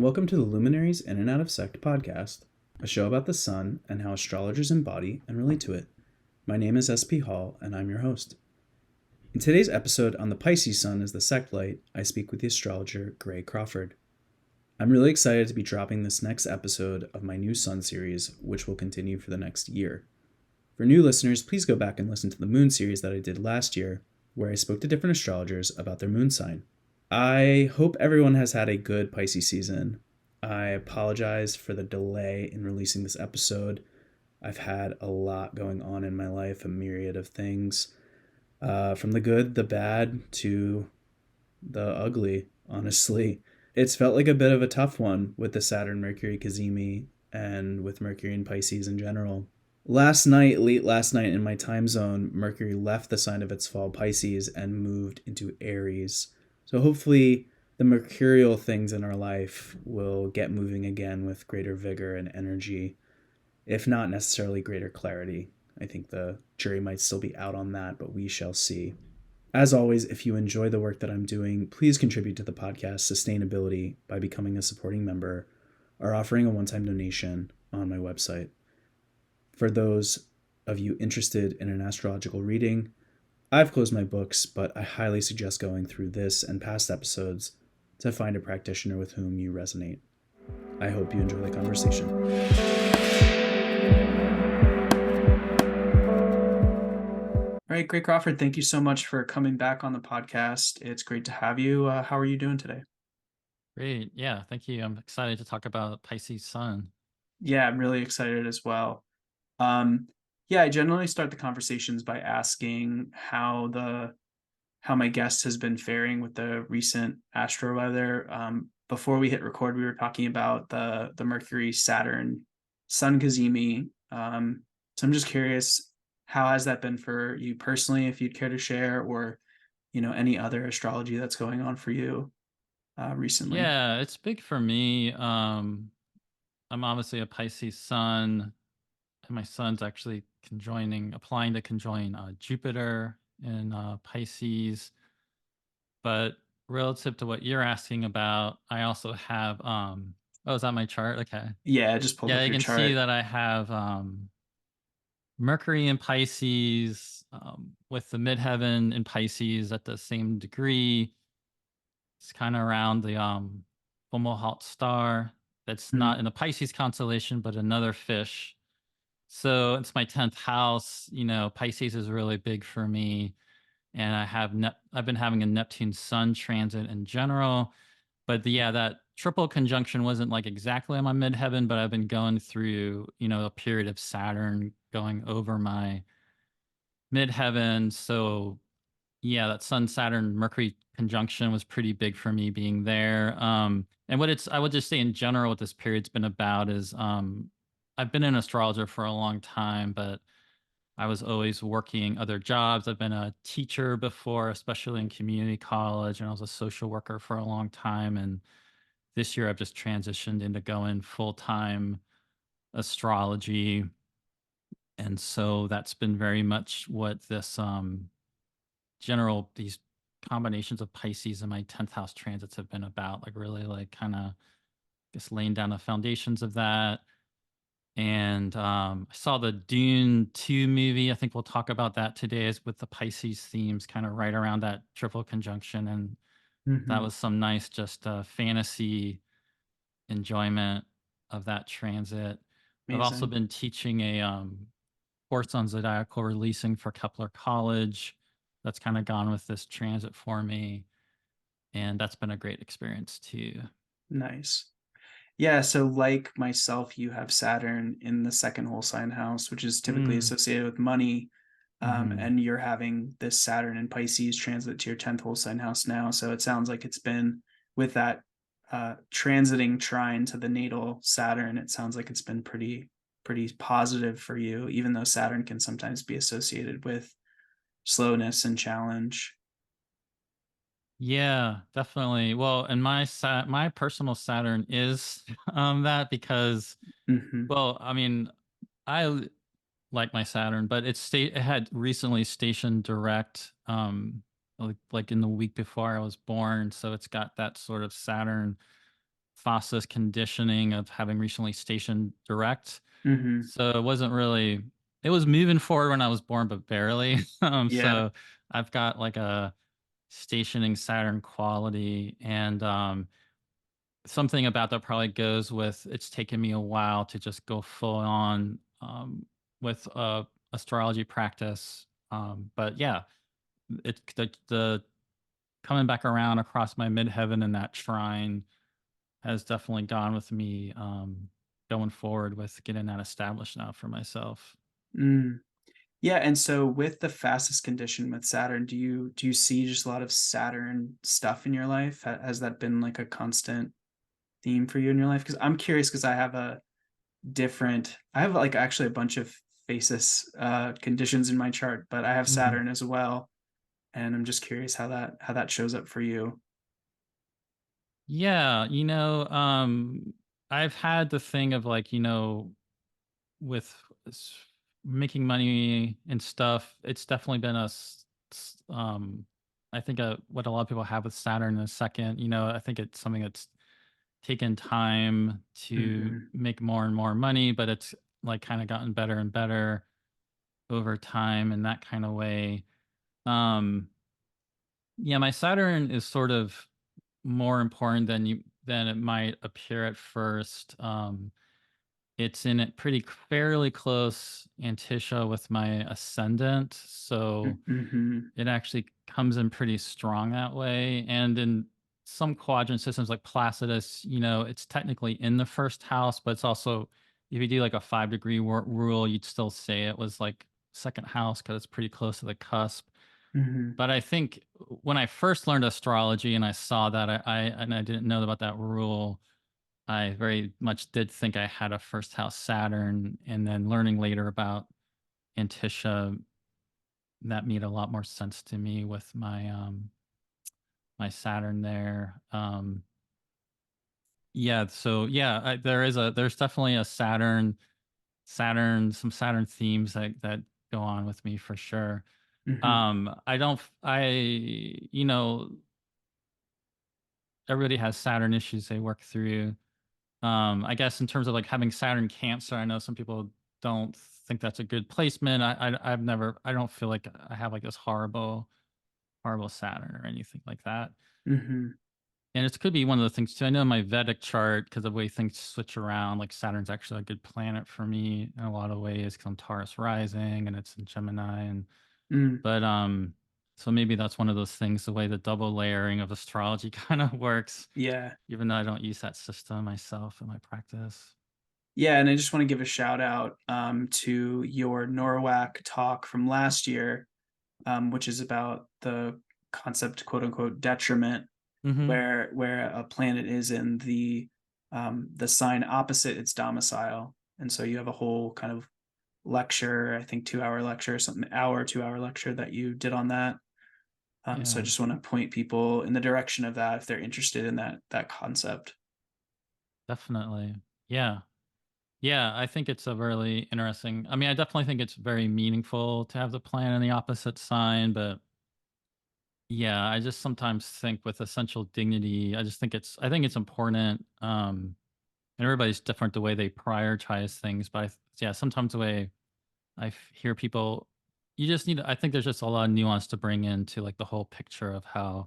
and welcome to the Luminaries In and Out of Sect podcast, a show about the sun and how astrologers embody and relate to it. My name is SP Hall, and I'm your host. In today's episode on the Pisces sun as the sect light, I speak with the astrologer Gray Crawford. I'm really excited to be dropping this next episode of my new sun series, which will continue for the next year. For new listeners, please go back and listen to the moon series that I did last year, where I spoke to different astrologers about their moon sign. I hope everyone has had a good Pisces season. I apologize for the delay in releasing this episode. I've had a lot going on in my life, a myriad of things, from the good, the bad, to the ugly, honestly. It's felt like a bit of a tough one with the Saturn-Mercury Cazimi and with Mercury in Pisces in general. Late last night in my time zone, Mercury left the sign of its fall Pisces and moved into Aries. So hopefully the mercurial things in our life will get moving again with greater vigor and energy, if not necessarily greater clarity. I think the jury might still be out on that, but we shall see. As always, if you enjoy the work that I'm doing, please contribute to the podcast sustainability by becoming a supporting member or offering a one-time donation on my website. For those of you interested in an astrological reading, I've closed my books, but I highly suggest going through this and past episodes to find a practitioner with whom you resonate. I hope you enjoy the conversation. All right, Gray Crawford, thank you so much for coming back on the podcast. It's great to have you. How are you doing today? Great. Yeah, thank you. I'm excited to talk about Pisces Sun. Yeah, I'm really excited as well. I generally start the conversations by asking how my guest has been faring with the recent astro weather. Before we hit record, we were talking about the Mercury Saturn Sun Cazimi. So I'm just curious, how has that been for you personally? If you'd care to share, or any other astrology that's going on for you recently. Yeah, it's big for me. I'm obviously a Pisces Sun, and my Sun's actually applying to conjoin Jupiter in Pisces. But relative to what you're asking about, I also have oh, is that my chart? Okay. Yeah, I just pulled Yeah, up you your can see chart. that I have Mercury in Pisces, with the midheaven in Pisces at the same degree. It's kind of around the Fomalhaut star that's not in the Pisces constellation, but another fish. So it's my 10th house. Pisces is really big for me. And I've been having a Neptune Sun transit in general. But that triple conjunction wasn't like exactly on my midheaven, but I've been going through, a period of Saturn going over my midheaven. So that Sun Saturn Mercury conjunction was pretty big for me being there. And I would just say in general what this period's been about is I've been an astrologer for a long time, but I was always working other jobs. I've been a teacher before, especially in community college, and I was a social worker for a long time. And this year I've just transitioned into going full-time astrology. And so that's been very much what this these combinations of Pisces and my 10th house transits have been about, like really like kind of just laying down the foundations of that. And I saw the Dune 2 movie. I think we'll talk about that today, is with the Pisces themes kind of right around that triple conjunction. And that was some nice just fantasy enjoyment of that transit. I've also Amazing. been teaching a course on zodiacal releasing for Kepler College. That's kind of gone with this transit for me. And that's been a great experience too. Nice. Yeah, so like myself, you have Saturn in the second whole sign house, which is typically associated with money. And you're having this Saturn in Pisces transit to your 10th whole sign house now. So it sounds like it's been with that transiting trine to the natal Saturn. It sounds like it's been pretty positive for you, even though Saturn can sometimes be associated with slowness and challenge. Yeah, definitely. Well, and my personal Saturn is that because, well, I mean, I like my Saturn, but it had recently stationed direct like in the week before I was born, so it's got that sort of Saturn Phasis conditioning of having recently stationed direct. Mm-hmm. So it wasn't really, it was moving forward when I was born, but barely. Yeah. So I've got like a stationing Saturn quality, and something about that probably goes with it's taken me a while to just go full on with astrology practice. But yeah, the coming back around across my midheaven in that shrine has definitely gone with me going forward with getting that established now for myself. Mm. Yeah, and so with the fastest condition with Saturn, do you see just a lot of Saturn stuff in your life? Has that been like a constant theme for you in your life? Because I'm curious because I have like actually a bunch of faces conditions in my chart, but I have Mhm. Saturn as well, and I'm just curious how that shows up for you. Yeah, I've had the thing of like, with s- making money and stuff, it's definitely been I think what a lot of people have with Saturn in a second, I think it's something that's taken time to Hmm. make more and more money, but it's like kind of gotten better and better over time in that kind of way. Um, yeah, my Saturn is sort of more important than it might appear at first. It's in it pretty fairly close antitia with my ascendant, so Hmm. it actually comes in pretty strong that way. And in some quadrant systems like Placidus, it's technically in the first house, but it's also, if you do like a 5 degree rule, you'd still say it was like second house because it's pretty close to the cusp. Hmm. But I think when I first learned astrology and I saw that, I didn't know about that rule. I very much did think I had a first house Saturn, and then learning later about Antisha, that made a lot more sense to me with my Saturn there. Yeah, so yeah, there's definitely a some Saturn themes that go on with me for sure. Hmm. I don't I everybody has Saturn issues they work through. I guess in terms of like having Saturn Cancer, I know some people don't think that's a good placement. I don't feel like I have like this horrible Saturn or anything like that. Hmm. And it could be one of the things too. I know in my Vedic chart, because of the way things switch around, like Saturn's actually a good planet for me in a lot of ways because I'm Taurus rising and it's in Gemini. And Mm. but so maybe that's one of those things, the way the double layering of astrology kind of works, Yeah. even though I don't use that system myself in my practice. Yeah, and I just want to give a shout out to your Norwalk talk from last year, which is about the concept quote unquote detriment, Mm-hmm. where a planet is in the sign opposite its domicile, and so you have a whole kind of lecture, I think 2 hour lecture, something hour 2 hour lecture that you did on that. So I Yeah, just want to point people in the direction of that if they're interested in that concept. definitely. Yeah. Yeah, I think it's a really interesting. I mean, I definitely think it's very meaningful to have the planet in the opposite sign, but yeah, I just sometimes think with essential dignity, I think it's important. And everybody's different the way they prioritize things, but yeah, sometimes the way hear people, I think there's just a lot of nuance to bring into like the whole picture of how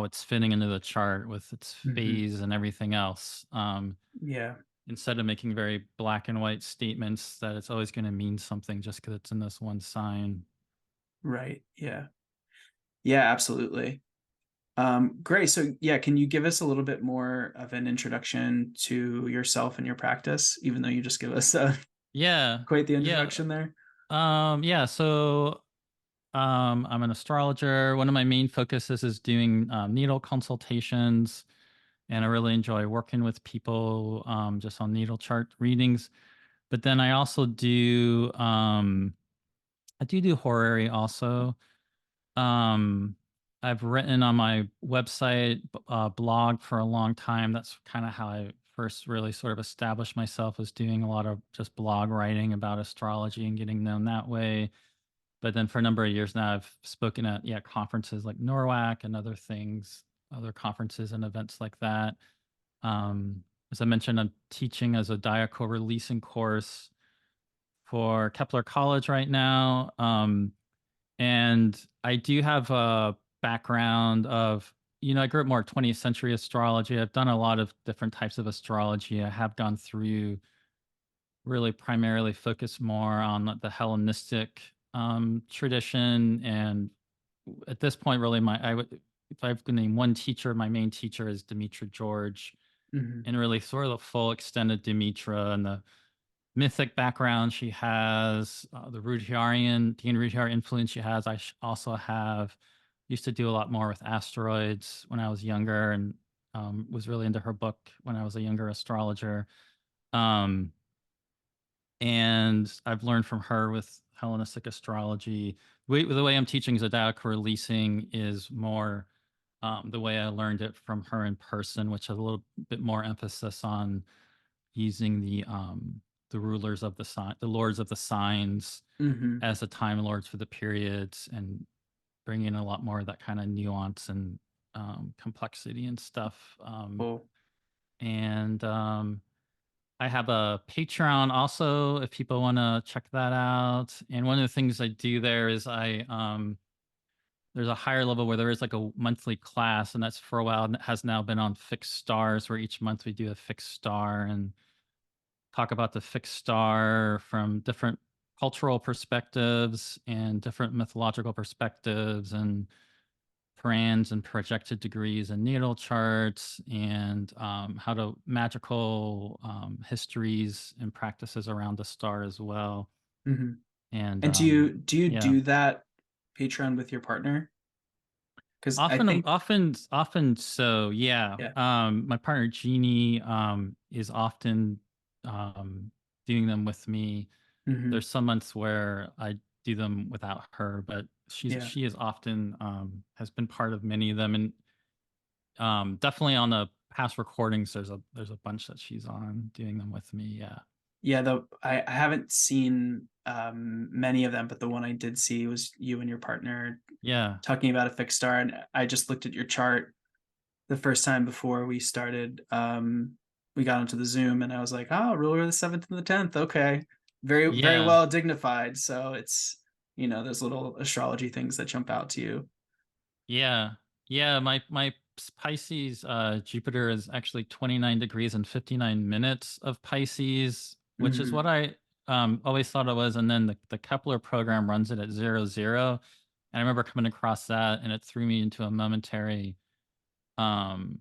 it's fitting into the chart with its Hmm. phase and everything else. Yeah. Instead of making very black and white statements that it's always going to mean something just because it's in this one sign. Right. Yeah. Yeah, absolutely. Great. So, yeah, can you give us a little bit more of an introduction to yourself and your practice, even though you just give us Yeah. quite the Yeah. introduction there? Yeah. So, I'm an astrologer. One of my main focuses is doing needle consultations, and I really enjoy working with people just on needle chart readings. But then I do horary also. Um, I've written on my website blog for a long time. That's kind of how I first really sort of established myself, as doing a lot of just blog writing about astrology and getting known that way. But then for a number of years now, I've spoken at conferences like NORWAC and other things, other conferences and events like that. As I mentioned, I'm teaching as a diaco releasing course for Kepler College right now. And I do have a background of, I grew up more 20th century astrology. I've done a lot of different types of astrology. I have gone through really primarily focused more on the Hellenistic tradition. And at this point, really, if I have to name one teacher, my main teacher is Demetra George, Mm-hmm. and really sort of the full extended Demetra and the mythic background she has, the Rudyard influence she has. Also have used to do a lot more with asteroids when I was younger, and was really into her book when I was a younger astrologer. Um, and I've learned from her with Hellenistic astrology. The way I'm teaching Zodiac releasing is more the way I learned it from her in person, which has a little bit more emphasis on using the rulers of the sign, the lords of the signs, Mm-hmm. as the time lords for the periods, and bringing in a lot more of that kind of nuance and complexity and stuff. Cool. And I have a Patreon also if people want to check that out. And one of the things I do there is there's a higher level where there is like a monthly class, and that's for a while and it has now been on fixed stars, where each month we do a fixed star and talk about the fixed star from different cultural perspectives and different mythological perspectives, and parans and projected degrees and natal charts, and how to magical histories and practices around the star as well. Mm-hmm. And And do you yeah, do that Patreon with your partner? Because I often, think, often, often. So yeah, yeah. my partner Jeannie is often doing them with me. Mm-hmm. There's some months where I do them without her, but Yeah. she is often has been part of many of them, and definitely on the past recordings. There's a bunch that she's on doing them with me. Yeah, Yeah, I haven't seen many of them, but the one I did see was you and your partner yeah, talking about a fixed star, and I just looked at your chart the first time before we started. We got into the Zoom, and I was like, "Oh, ruler of the seventh and the tenth. Okay, very very yeah, well dignified." So it's those little astrology things that jump out to you. yeah, yeah. My Pisces Jupiter is actually 29 degrees and 59 minutes of Pisces, which is Mm-hmm. what I always thought it was. And then the Kepler program runs it at 00. And I remember coming across that, and it threw me into a momentary um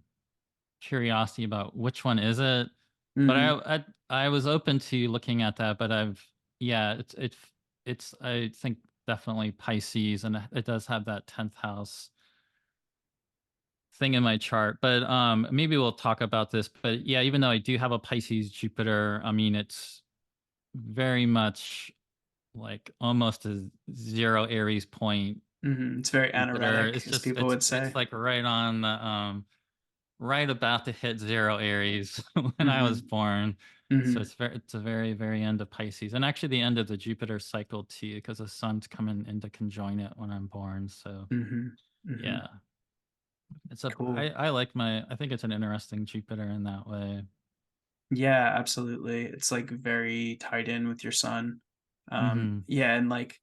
curiosity about which one is it. But Mm-hmm. I was open to looking at that, but yeah, it's I think definitely Pisces, and it does have that 10th house thing in my chart. But maybe we'll talk about this. But yeah, even though I do have a Pisces Jupiter, I mean it's very much like almost a zero Aries point Mm-hmm. It's very Jupiter. anaretic, It's as just people would it's say. like right on the right about to hit zero Aries when I was Mm-hmm. born. So Mm-hmm. it's a very, very end of Pisces, and actually the end of the Jupiter cycle too, because the sun's coming in to conjoin it when I'm born. So Mm-hmm. Mm-hmm. yeah, Cool. I think it's an interesting Jupiter in that way. Yeah, absolutely. It's like very tied in with your sun. Hmm. Yeah, and like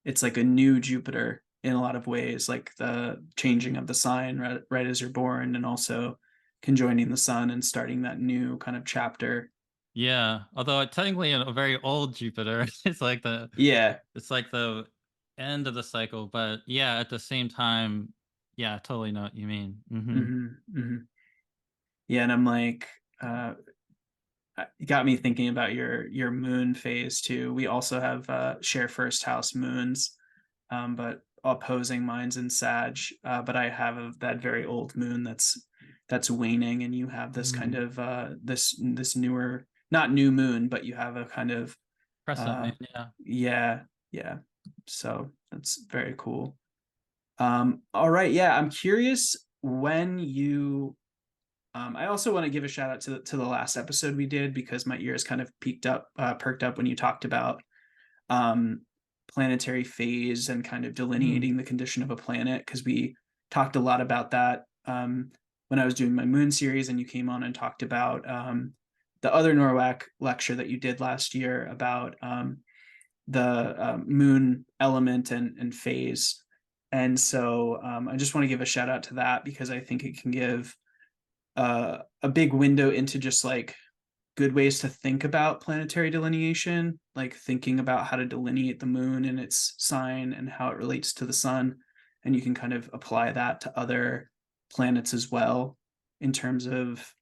it's like a new Jupiter in a lot of ways, like the changing of the sign right as you're born, and also conjoining the sun and starting that new kind of chapter. Yeah, although technically a very old Jupiter, Yeah. it's like the end of the cycle, but yeah, at the same time, yeah, I totally know what you mean. Hmm. Hmm. Yeah, and I'm like, it got me thinking about your moon phase too. We also have share first house moons, but opposing mines in Sag. But I have that very old moon that's waning, and you have this kind Mm. of this newer, not new moon, but you have a kind of Crescent uh, moon, yeah. yeah, yeah. So that's very cool. All right, yeah. I'm curious when you I also want to give a shout out to the last episode we did, because my ears kind of perked up when you talked about um, planetary phase and kind of Mm. delineating the condition of a planet, because we talked a lot about that when I was doing my moon series, and you came on and talked about the other Norwalk lecture that you did last year about the moon element and phase. And so I just want to give a shout out to that because I think it can give a big window into just like good ways to think about planetary delineation, like thinking about how to delineate the moon and its sign and how it relates to the sun. And you can kind of apply that to other planets as well in terms of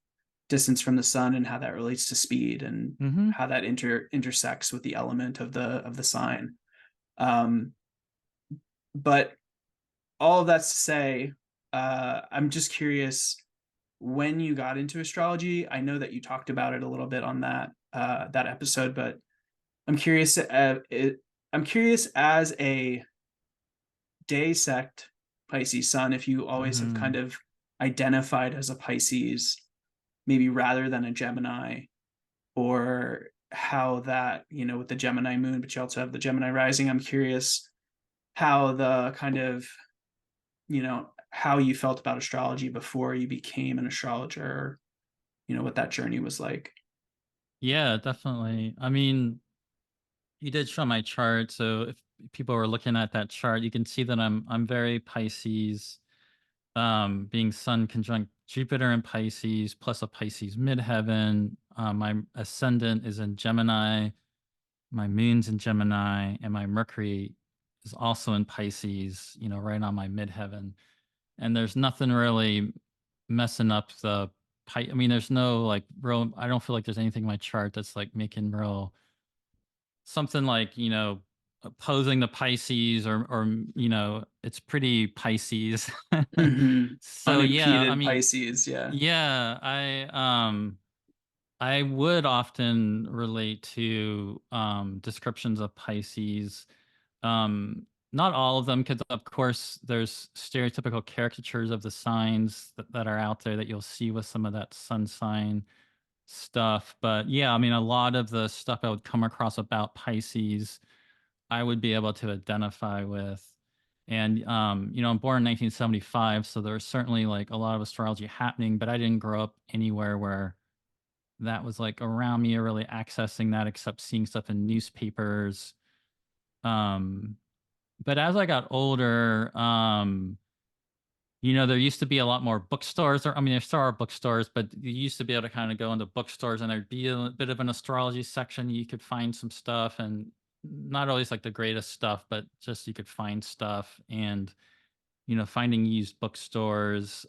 distance from the sun and how that relates to speed and Mm-hmm. how that intersects with the element of the sign. Um, but all of that's to say, I'm just curious when you got into astrology. I know that you talked about it a little bit on that episode, but I'm curious. I'm curious as a day sect Pisces sun, if you always have Mm-hmm. kind of identified as a Pisces, maybe rather than a Gemini, or how that, with the Gemini moon, but you also have the Gemini rising. I'm curious how the kind of, how you felt about astrology before you became an astrologer, what that journey was like. Yeah, definitely. I mean, you did show my chart, so if people were looking at that chart, you can see that I'm very Pisces, being Sun conjunct Jupiter in Pisces, plus a Pisces midheaven. My ascendant is in Gemini, my moon's in Gemini, and my Mercury is also in Pisces, right on my midheaven. And there's nothing really messing up I mean, there's no like real, I don't feel like there's anything in my chart that's like making real something like, opposing the Pisces or it's pretty Pisces. Mm-hmm. So yeah, I Unimpeded mean, Pisces, yeah. yeah, I would often relate to descriptions of Pisces. Not all of them, because of course there's stereotypical caricatures of the signs that are out there that you'll see with some of that sun sign stuff. But yeah, I mean, a lot of the stuff I would come across about Pisces, I would be able to identify with. And I'm born in 1975, so there was certainly like a lot of astrology happening, but I didn't grow up anywhere where that was like around me or really accessing that except seeing stuff in newspapers. Um, but as I got older, there used to be a lot more bookstores, or I mean, there still are bookstores, but you used to be able to kind of go into bookstores and there'd be a bit of an astrology section. You could find some stuff, and not always like the greatest stuff, but just you could find stuff. And, finding used bookstores,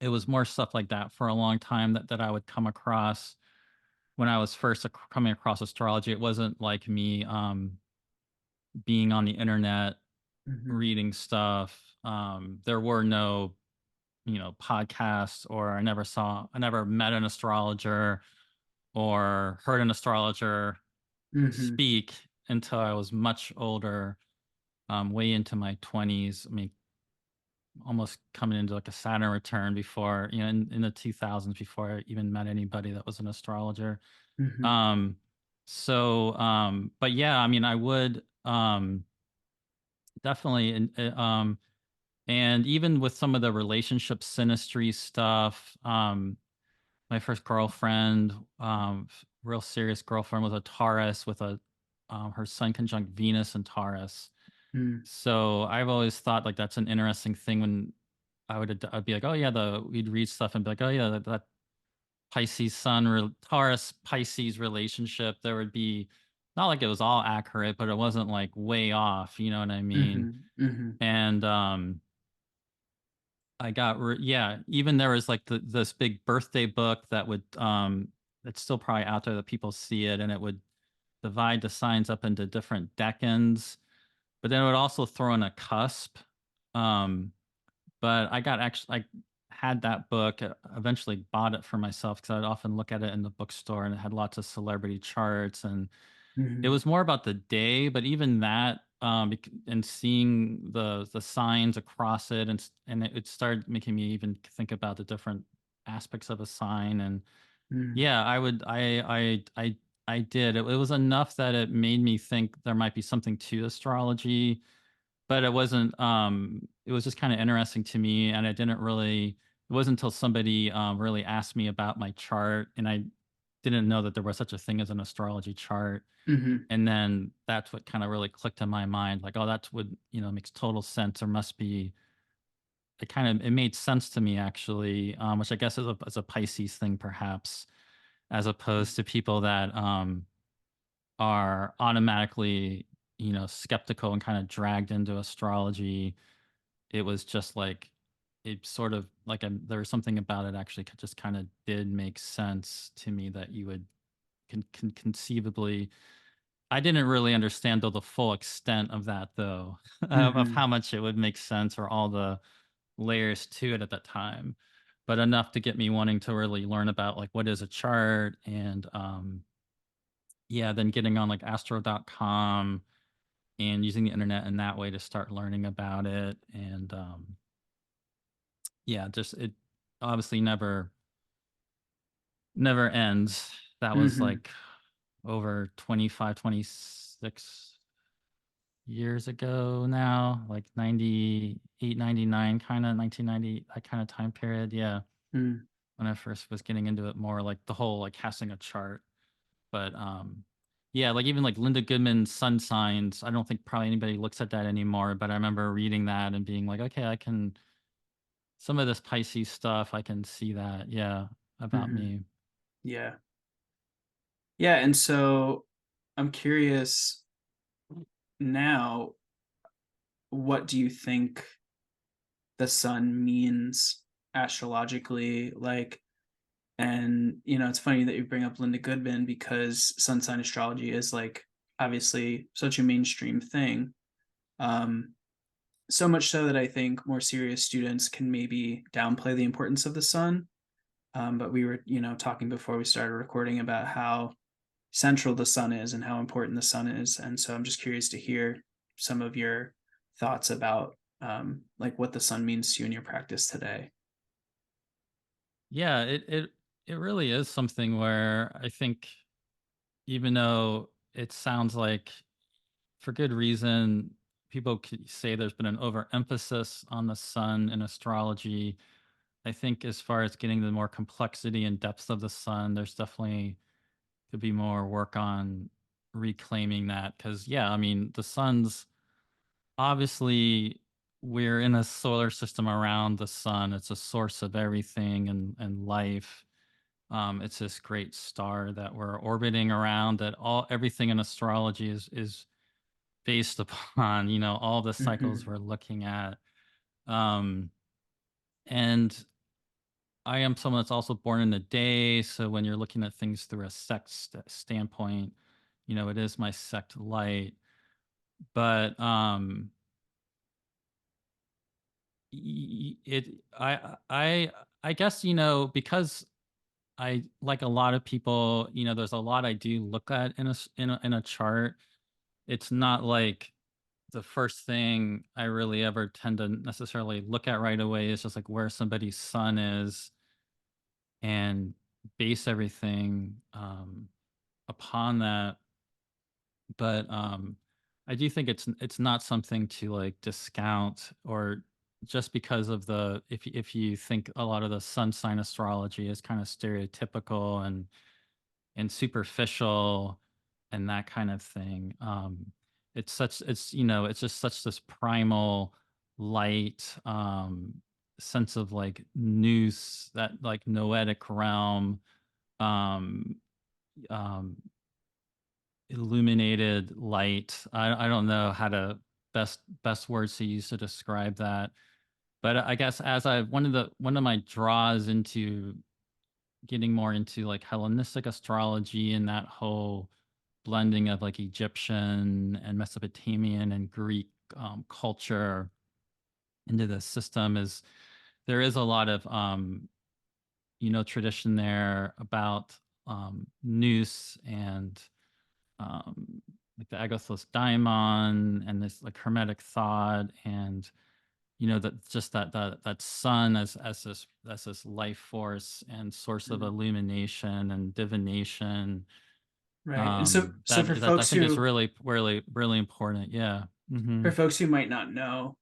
it was more stuff like that for a long time that I would come across when I was first coming across astrology. It wasn't like me being on the internet Mm-hmm. reading stuff. There were no, podcasts, or I never met an astrologer or heard an astrologer Mm-hmm. speak until I was much older, way into my 20s. I mean, almost coming into like a Saturn return before, in the 2000s, before I even met anybody that was an astrologer. Mm-hmm. Um, but yeah, I mean, I would, definitely, and even with some of the relationship synastry stuff, my first girlfriend, real serious girlfriend, was a Taurus with her sun conjunct Venus and Taurus. Mm-hmm. So I've always thought like that's an interesting thing when I'd be like, oh yeah, we'd read stuff and be like, oh yeah, that Pisces Taurus Pisces relationship, there would be, not like it was all accurate, but it wasn't like way off, you know what I mean? Mm-hmm. And yeah, even there was like this big birthday book that would it's still probably out there that people see it, and it would divide the signs up into different decans, but then it would also throw in a cusp. Um, but I had that book, eventually bought it for myself because I'd often look at it in the bookstore, and it had lots of celebrity charts, and it Mm-hmm. was more about the day. But even that, and seeing the signs across it, and it started making me even think about the different aspects of a sign. And Mm-hmm. yeah, I did. It was enough that it made me think there might be something to astrology, but it wasn't. It was just kind of interesting to me, and I didn't really. it wasn't until somebody really asked me about my chart, and I didn't know that there was such a thing as an astrology chart. Mm-hmm. And then that's what kind of really clicked in my mind, like, oh, that's what, makes total sense. There must be, it made sense to me actually, which I guess is a Pisces thing perhaps, as opposed to people that are automatically, skeptical and kind of dragged into astrology. It was just like, it sort of like there was something about it actually just kind of did make sense to me, that you would conceivably. I didn't really understand the full extent of that though, of Mm-hmm. how much it would make sense, or all the layers to it at that time, but enough to get me wanting to really learn about like what is a chart. And yeah, then getting on like astro.com and using the internet in that way to start learning about it. And yeah, just it obviously never ends. That was Mm-hmm. like over 25, 26 years ago now, like 98, 99, kind of 1990, that kind of time period. Yeah. Mm. When I first was getting into it more, like the whole like casting a chart. But yeah, like even like Linda Goodman's sun signs, I don't think probably anybody looks at that anymore, but I remember reading that and being like, okay, I can, some of this Pisces stuff, I can see that, yeah, about Mm-hmm. me. Yeah. Yeah. And so I'm curious now, what do you think the sun means astrologically? Like, and it's funny that you bring up Linda Goodman because sun sign astrology is like obviously such a mainstream thing. Um, so much so that I think more serious students can maybe downplay the importance of the sun. But we were, talking before we started recording about how central the sun is and how important the sun is. And so I'm just curious to hear some of your thoughts about like what the sun means to you in your practice today. Yeah, it really is something where I think, even though it sounds like, for good reason, people could say there's been an overemphasis on the sun in astrology. I think as far as getting the more complexity and depth of the sun, there's definitely could be more work on reclaiming that. Because yeah, I mean, the sun's obviously, we're in a solar system around the sun. It's a source of everything and life. It's this great star that we're orbiting around, that everything in astrology is based upon, all the cycles Mm-hmm. we're looking at. Um, and I am someone that's also born in the day. So when you're looking at things through a sect standpoint, it is my sect light. But it, I guess, because I, like a lot of people, there's a lot I do look at in a chart. It's not like the first thing I really ever tend to necessarily look at right away is just like where somebody's sun is, and base everything upon that. But I do think it's not something to like discount, or just because of the, if you think a lot of the sun sign astrology is kind of stereotypical and superficial and that kind of thing. It's just such this primal light, sense of like nous, that like noetic realm, um, um, illuminated light. I don't know how to best words to use to describe that. But I guess, as one of my draws into getting more into like Hellenistic astrology and that whole blending of like Egyptian and Mesopotamian and Greek culture into the system, is there is a lot of tradition there about nous, and like the Agathos daimon, and this like Hermetic thought, and that just that sun as this life force and source of illumination and divination. Right. And so That I think is really, really, really important. Yeah. for folks who might not know,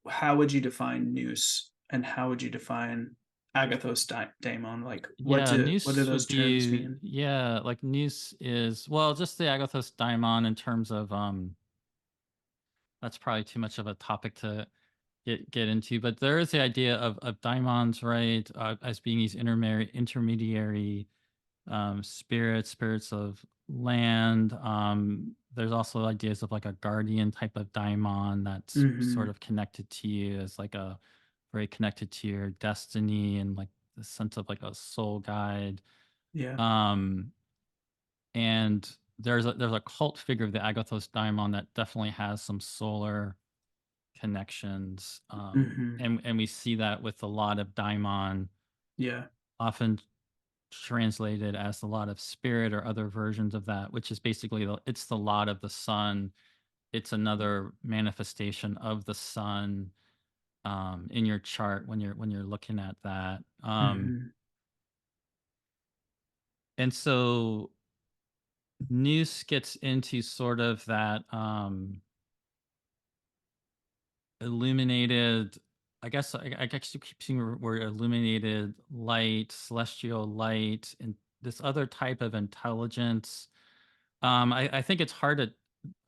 how would you define nous and how would you define agathos daemon? Like, Yeah, what do Nous would those terms be, mean? yeah, like Nous is, well, just the Agathos daimon in terms of that's probably too much of a topic to get into, but there is the idea of daimons, right, as being these intermediary spirits of land. There's also ideas of like a guardian type of daimon that's sort Mm-hmm. of connected to you, as like a very connected to your destiny and like the sense of like a soul guide. Yeah. Um, and there's a cult figure of the Agathos daimon that definitely has some solar connections. Mm-hmm. And we see that with a lot of daimon, Yeah. often translated as the lot of spirit or other versions of that, which is basically it's the lot of the sun. It's another manifestation of the sun in your chart when you're looking at that. Mm-hmm. And so Noose gets into sort of that illuminated. I guess you keep seeing word illuminated light, celestial light, and this other type of intelligence. I think it's hard to.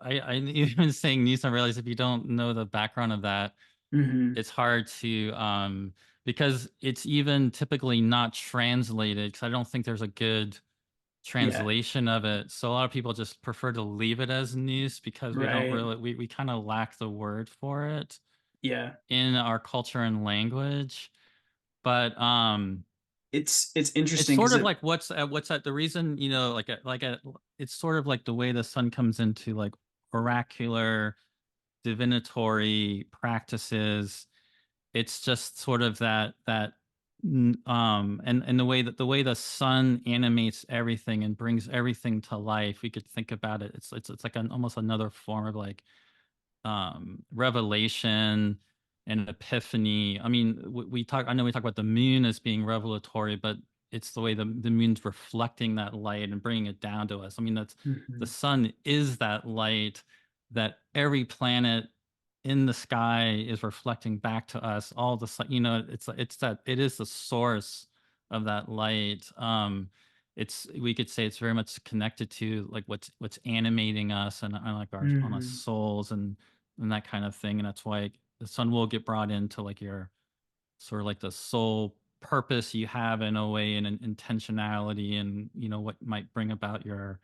I even saying Nice, I realize if you don't know the background of that, Mm-hmm. it's hard to because it's even typically not translated, because I don't think there's a good Yeah. translation of it. So a lot of people just prefer to leave it as Nice because we don't Right. really we kind of lack the word for it Yeah. in our culture and language. But It's it's interesting sort because of it. like what's that the reason, it's sort of like the way the sun comes into like oracular divinatory practices. It's just sort of and the way the sun animates everything and brings everything to life. We could think about it, it's like almost another form of like revelation and epiphany. I mean, I know we talk about the moon as being revelatory, but it's the way the moon's reflecting that light and bringing it down to us. I mean, that's the Mm-hmm. sun is that light that every planet in the sky is reflecting back to us. All the it's that it is the source of that light. It's we could say it's very much connected to like what's animating us and like our on our Mm-hmm. souls and that kind of thing. And that's why the sun will get brought into like your sort of like the soul purpose you have in a way, and an intentionality, and what might bring about your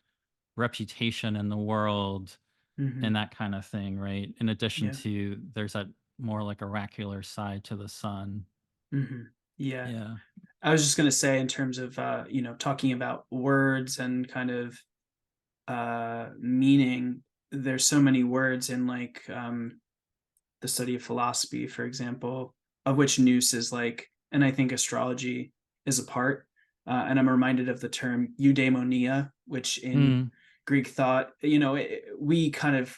reputation in the world Mm-hmm. and that kind of thing, right? In addition Yeah. to there's that more like oracular side to the sun. Mm-hmm. Yeah. Yeah. I was just gonna say in terms of talking about words and kind of meaning. There's so many words in like the study of philosophy, for example, of which nous is like, and I think astrology is a part. And I'm reminded of the term eudaimonia, which in Mm, Greek thought, we kind of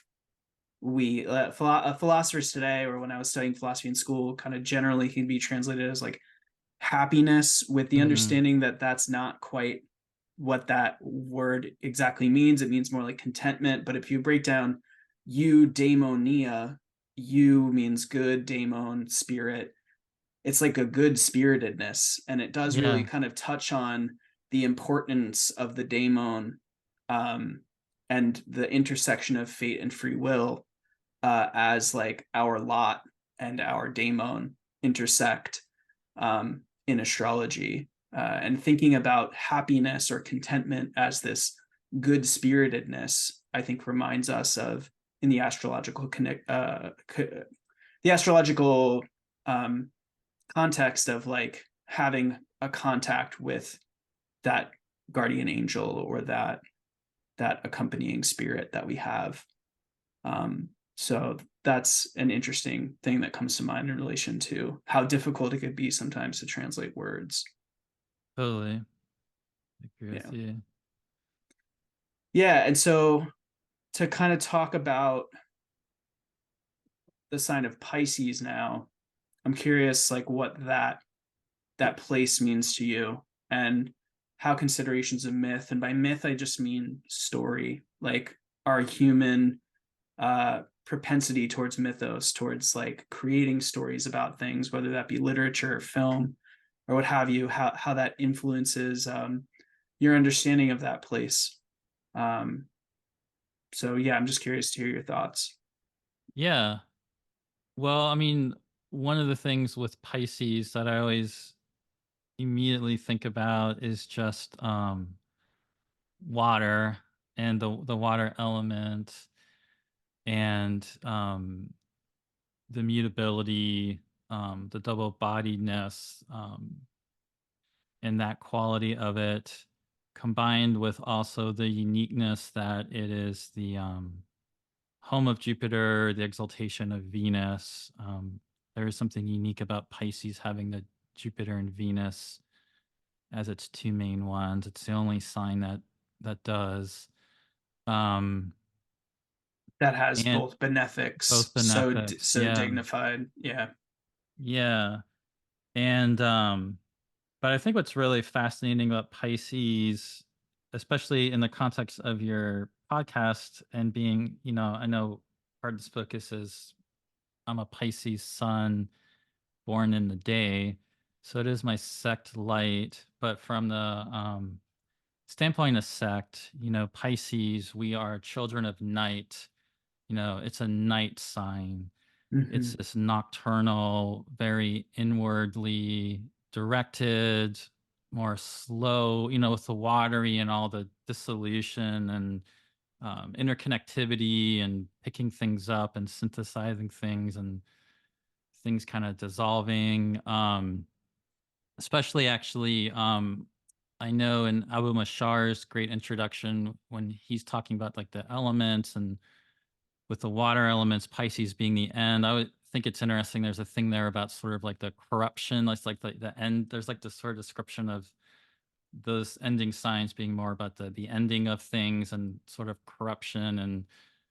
philosophers today, or when I was studying philosophy in school, kind of generally can be translated as like happiness, with the mm, understanding that that's not quite what that word exactly means. It means more like contentment. But if you break down eudaimonia, you means good, daemon, spirit. It's like a good spiritedness. And it does really yeah. kind of touch on the importance of the daemon, and the intersection of fate and free will, as like our lot and our daemon intersect, in astrology, and thinking about happiness or contentment as this good spiritedness. I think reminds us of in the astrological the astrological um, context of like having a contact with that guardian angel or that accompanying spirit that we have. So that's an interesting thing that comes to mind in relation to how difficult it could be sometimes to translate words. Totally. I agree with Yeah. you. Yeah. And so to kind of talk about the sign of Pisces now, I'm curious like what that place means to you, and how considerations of myth, and by myth I just mean story, like our human propensity towards mythos, towards like creating stories about things, whether that be literature or film or what have you, how that influences your understanding of that place. Um, so yeah, I'm just curious to hear your thoughts. Yeah. Well, I mean, one of the things with Pisces that I always immediately think about is just water and the water element and the mutability, the double-bodiedness, and that quality of it, combined with also the uniqueness that it is the home of Jupiter, the exaltation of Venus. There is something unique about Pisces having the Jupiter and Venus as its two main ones. It's the only sign that does. Um, That has and both benefics, both so benefics, so yeah, dignified. Yeah. yeah, and but I think what's really fascinating about Pisces, especially in the context of your podcast and being, I know part of this focus is I'm a Pisces sun born in the day. So it is my sect light. But from the standpoint of sect, Pisces, we are children of night. It's a night sign. It's Hmm. this nocturnal, very inwardly directed, more slow, with the watery and all the dissolution and interconnectivity and picking things up and synthesizing things and things kind of dissolving. Especially actually, I know in Abu Mashar's great introduction when he's talking about like the elements and with the water elements, Pisces being the end. I would think it's interesting. There's a thing there about sort of like the corruption. It's like the end. There's like this sort of description of those ending signs being more about the ending of things and sort of corruption and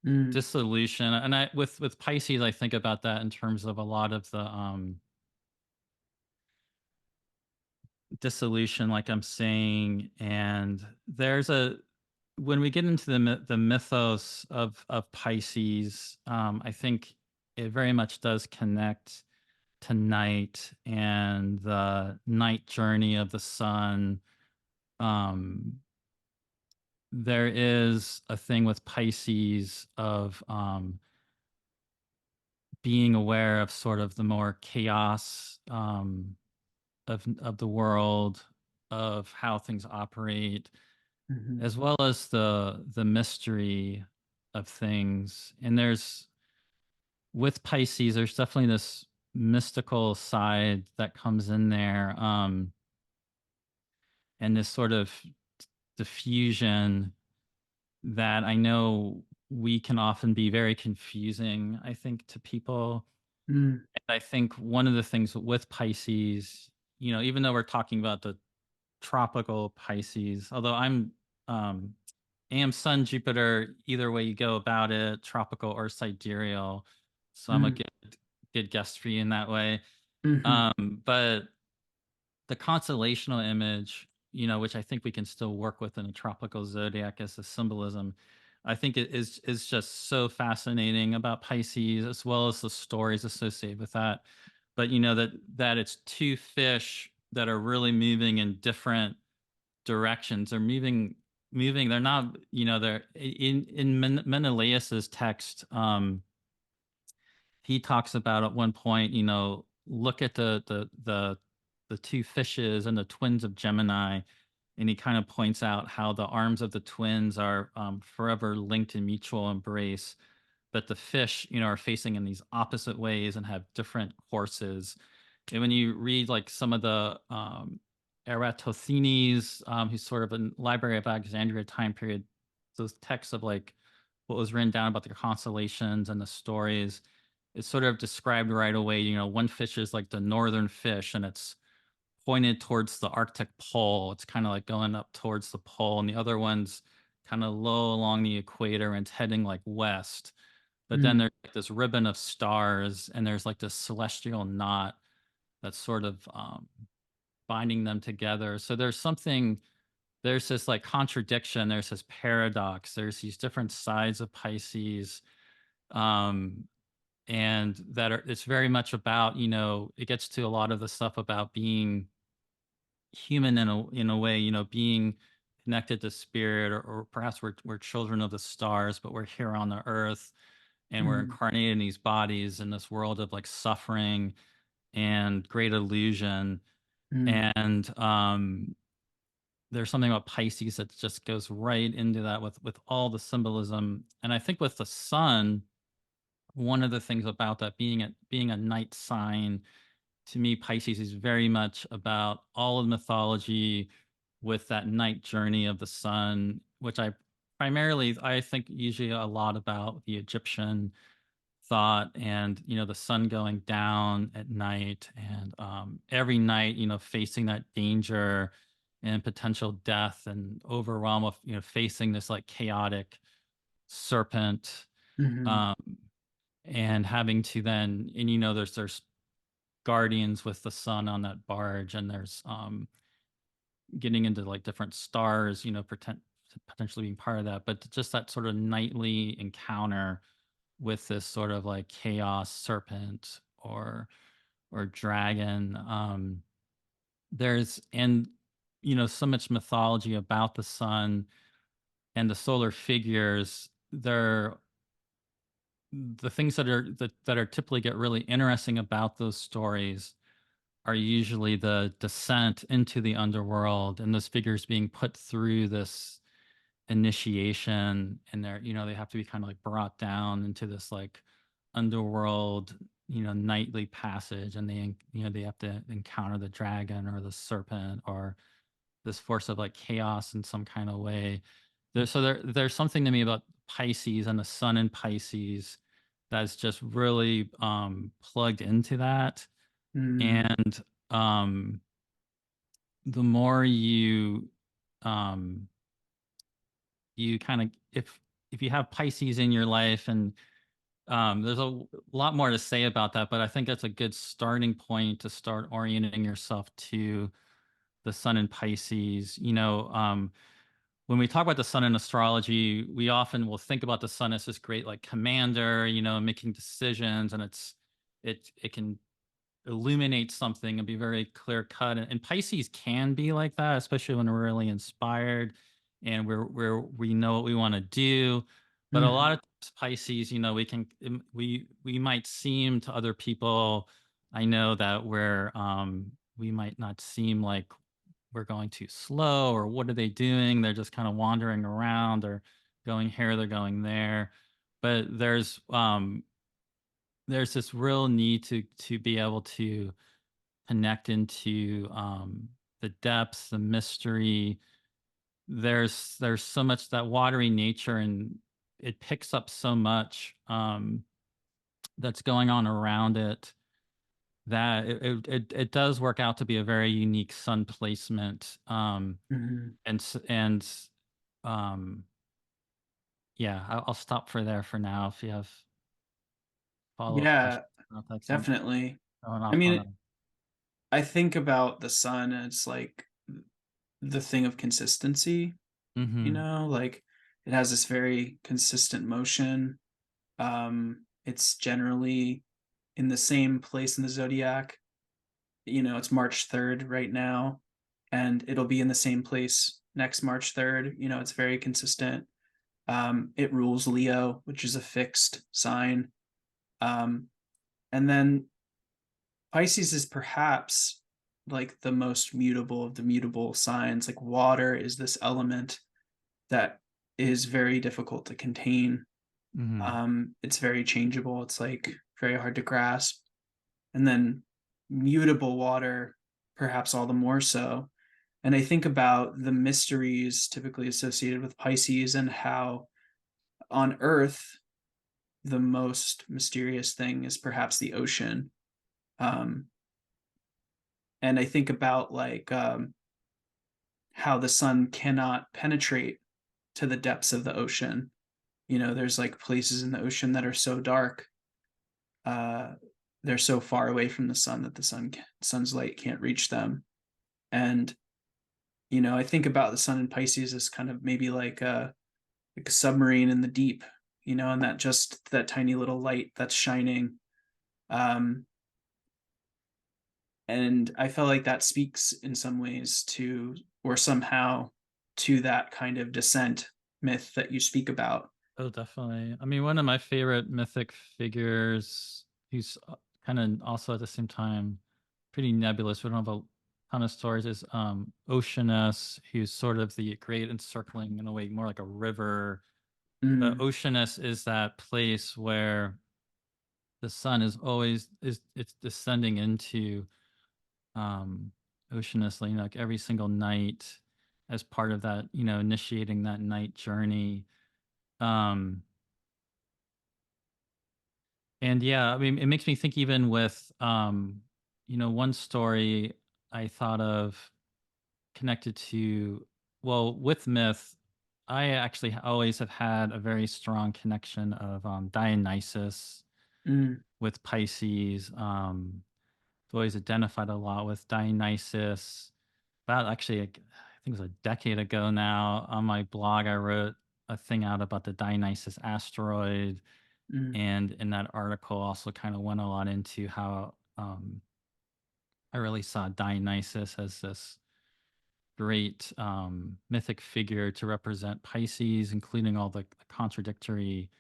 Mm. dissolution. And I with Pisces, I think about that in terms of a lot of the dissolution, like I'm saying. And there's a when we get into the mythos of Pisces, I think it very much does connect to night and the night journey of the sun. Um, there is a thing with Pisces of being aware of sort of the more chaos of the world, of how things operate, Hmm. as well as the mystery of things. And there's with Pisces, there's definitely this mystical side that comes in there, and this sort of diffusion that I know we can often be very confusing, I think, to people. Mm. And I think one of the things with Pisces, even though we're talking about the tropical Pisces, although um, am Sun Jupiter, either way you go about it, tropical or sidereal. So I'm a Mm. good guest for you in that way. Hmm. But the constellational image, which I think we can still work with in a tropical zodiac as a symbolism, I think it is just so fascinating about Pisces as well as the stories associated with that. But that it's two fish that are really moving in different directions. They're moving. They're not. They're in Menelaus's text. He talks about at one point, look at the two fishes and the twins of Gemini, and he kind of points out how the arms of the twins are forever linked in mutual embrace, but the fish, are facing in these opposite ways and have different courses. And when you read like some of the Eratosthenes, who's sort of a Library of Alexandria time period, those texts of like what was written down about the constellations and the stories, it's sort of described right away. One fish is like the northern fish, and it's pointed towards the Arctic pole. It's kind of like going up towards the pole, and the other one's kind of low along the equator and it's heading like west. But then Mm. there's like this ribbon of stars, and there's like this celestial knot that's sort of binding them together. So there's this like contradiction, there's this paradox, there's these different sides of Pisces. Um, and it's very much about, it gets to a lot of the stuff about being human in a way, being connected to spirit, or perhaps we're children of the stars, but we're here on the earth and we're Mm, incarnated in these bodies in this world of like suffering and great illusion. mm, And there's something about Pisces that just goes right into that with all the symbolism. And I think with the sun, one of the things about that being a night sign, to me, Pisces is very much about all of mythology with that night journey of the sun, which I think usually a lot about the Egyptian thought, and the sun going down at night, and every night facing that danger and potential death and overwhelm of facing this like chaotic serpent, mhm, um and having to then, and there's guardians with the sun on that barge, and there's getting into like different stars, potentially being part of that, but just that sort of nightly encounter with this sort of like chaos serpent or dragon. There's and so much mythology about the sun and the solar figures. They're the things that are typically get really interesting about those stories are usually the descent into the underworld, and those figures being put through this initiation, and they have to be kind of like brought down into this like underworld nightly passage, and they have to encounter the dragon or the serpent or this force of like chaos in some kind of way. There's something to me about Pisces and the sun in Pisces that's just really plugged into that. mm, And um the more um you kind of, if you have Pisces in your life, and there's a lot more to say about that, but I think that's a good starting point to start orienting yourself to the sun in Pisces. When we talk about the sun in astrology, we often will think about the sun as this great like commander, making decisions, and it can illuminate something and be very clear cut. And Pisces can be like that, especially when we're really inspired and we know what we want to do. But a lot mhm, of times Pisces, we might seem to other people, I know that we might not seem like we're going too slow, or what are they doing? They're just kind of wandering around, or going here, they're going there. But there's this real need to be able to connect into the depths, the mystery. There's so much that watery nature, and it picks up so much that's going on around it, that it does work out to be a very unique sun placement. mhm. And um, yeah, I'll stop for there for now. If you have follow-up questions, Yeah, I don't know if that's definitely. going I off on a. mean, I think about the sun, and it's like the thing of consistency, Mm-hmm. like it has this very consistent motion. It's generally in the same place in the zodiac. It's March 3rd right now, and it'll be in the same place next March 3rd. It's very consistent. It rules Leo, which is a fixed sign. Um, and then Pisces is perhaps like the most mutable of the mutable signs. Like water is this element that is very difficult to contain. Mm-hmm. It's very changeable. It's like very hard to grasp. And then mutable water, perhaps all the more so. And I think about the mysteries typically associated with Pisces, and how on Earth, the most mysterious thing is perhaps the ocean. Um, and I think about like how the sun cannot penetrate to the depths of the ocean. There's like places in the ocean that are so dark, uh, they're so far away from the sun that the sun's light can't reach them. And I think about the sun in Pisces as kind of maybe like a submarine in the deep, and that just that tiny little light that's shining. Um, And I felt like that speaks in some ways to, or somehow to, that kind of descent myth that you speak about. Oh, definitely. I mean, one of my favorite mythic figures, who's kind of also at the same time pretty nebulous. We don't have a ton of stories. Is Oceanus, who's sort of the great encircling in a way, more like a river. But Mm, Oceanus is that place where the sun is always is it's descending into um Oceanus, like every single night as part of that, initiating that night journey. Um And yeah, I mean, it makes me think even with, one story I thought of connected to, well, with myth, I actually always have had a very strong connection of Dionysus mm, with Pisces. I've always identified a lot with Dionysus. About actually, I think it was a decade ago now, on my blog, I wrote a thing out about the Dionysus asteroid, mm, and in that article also kind of went a lot into how I really saw Dionysus as this great mythic figure to represent Pisces, including all the contradictory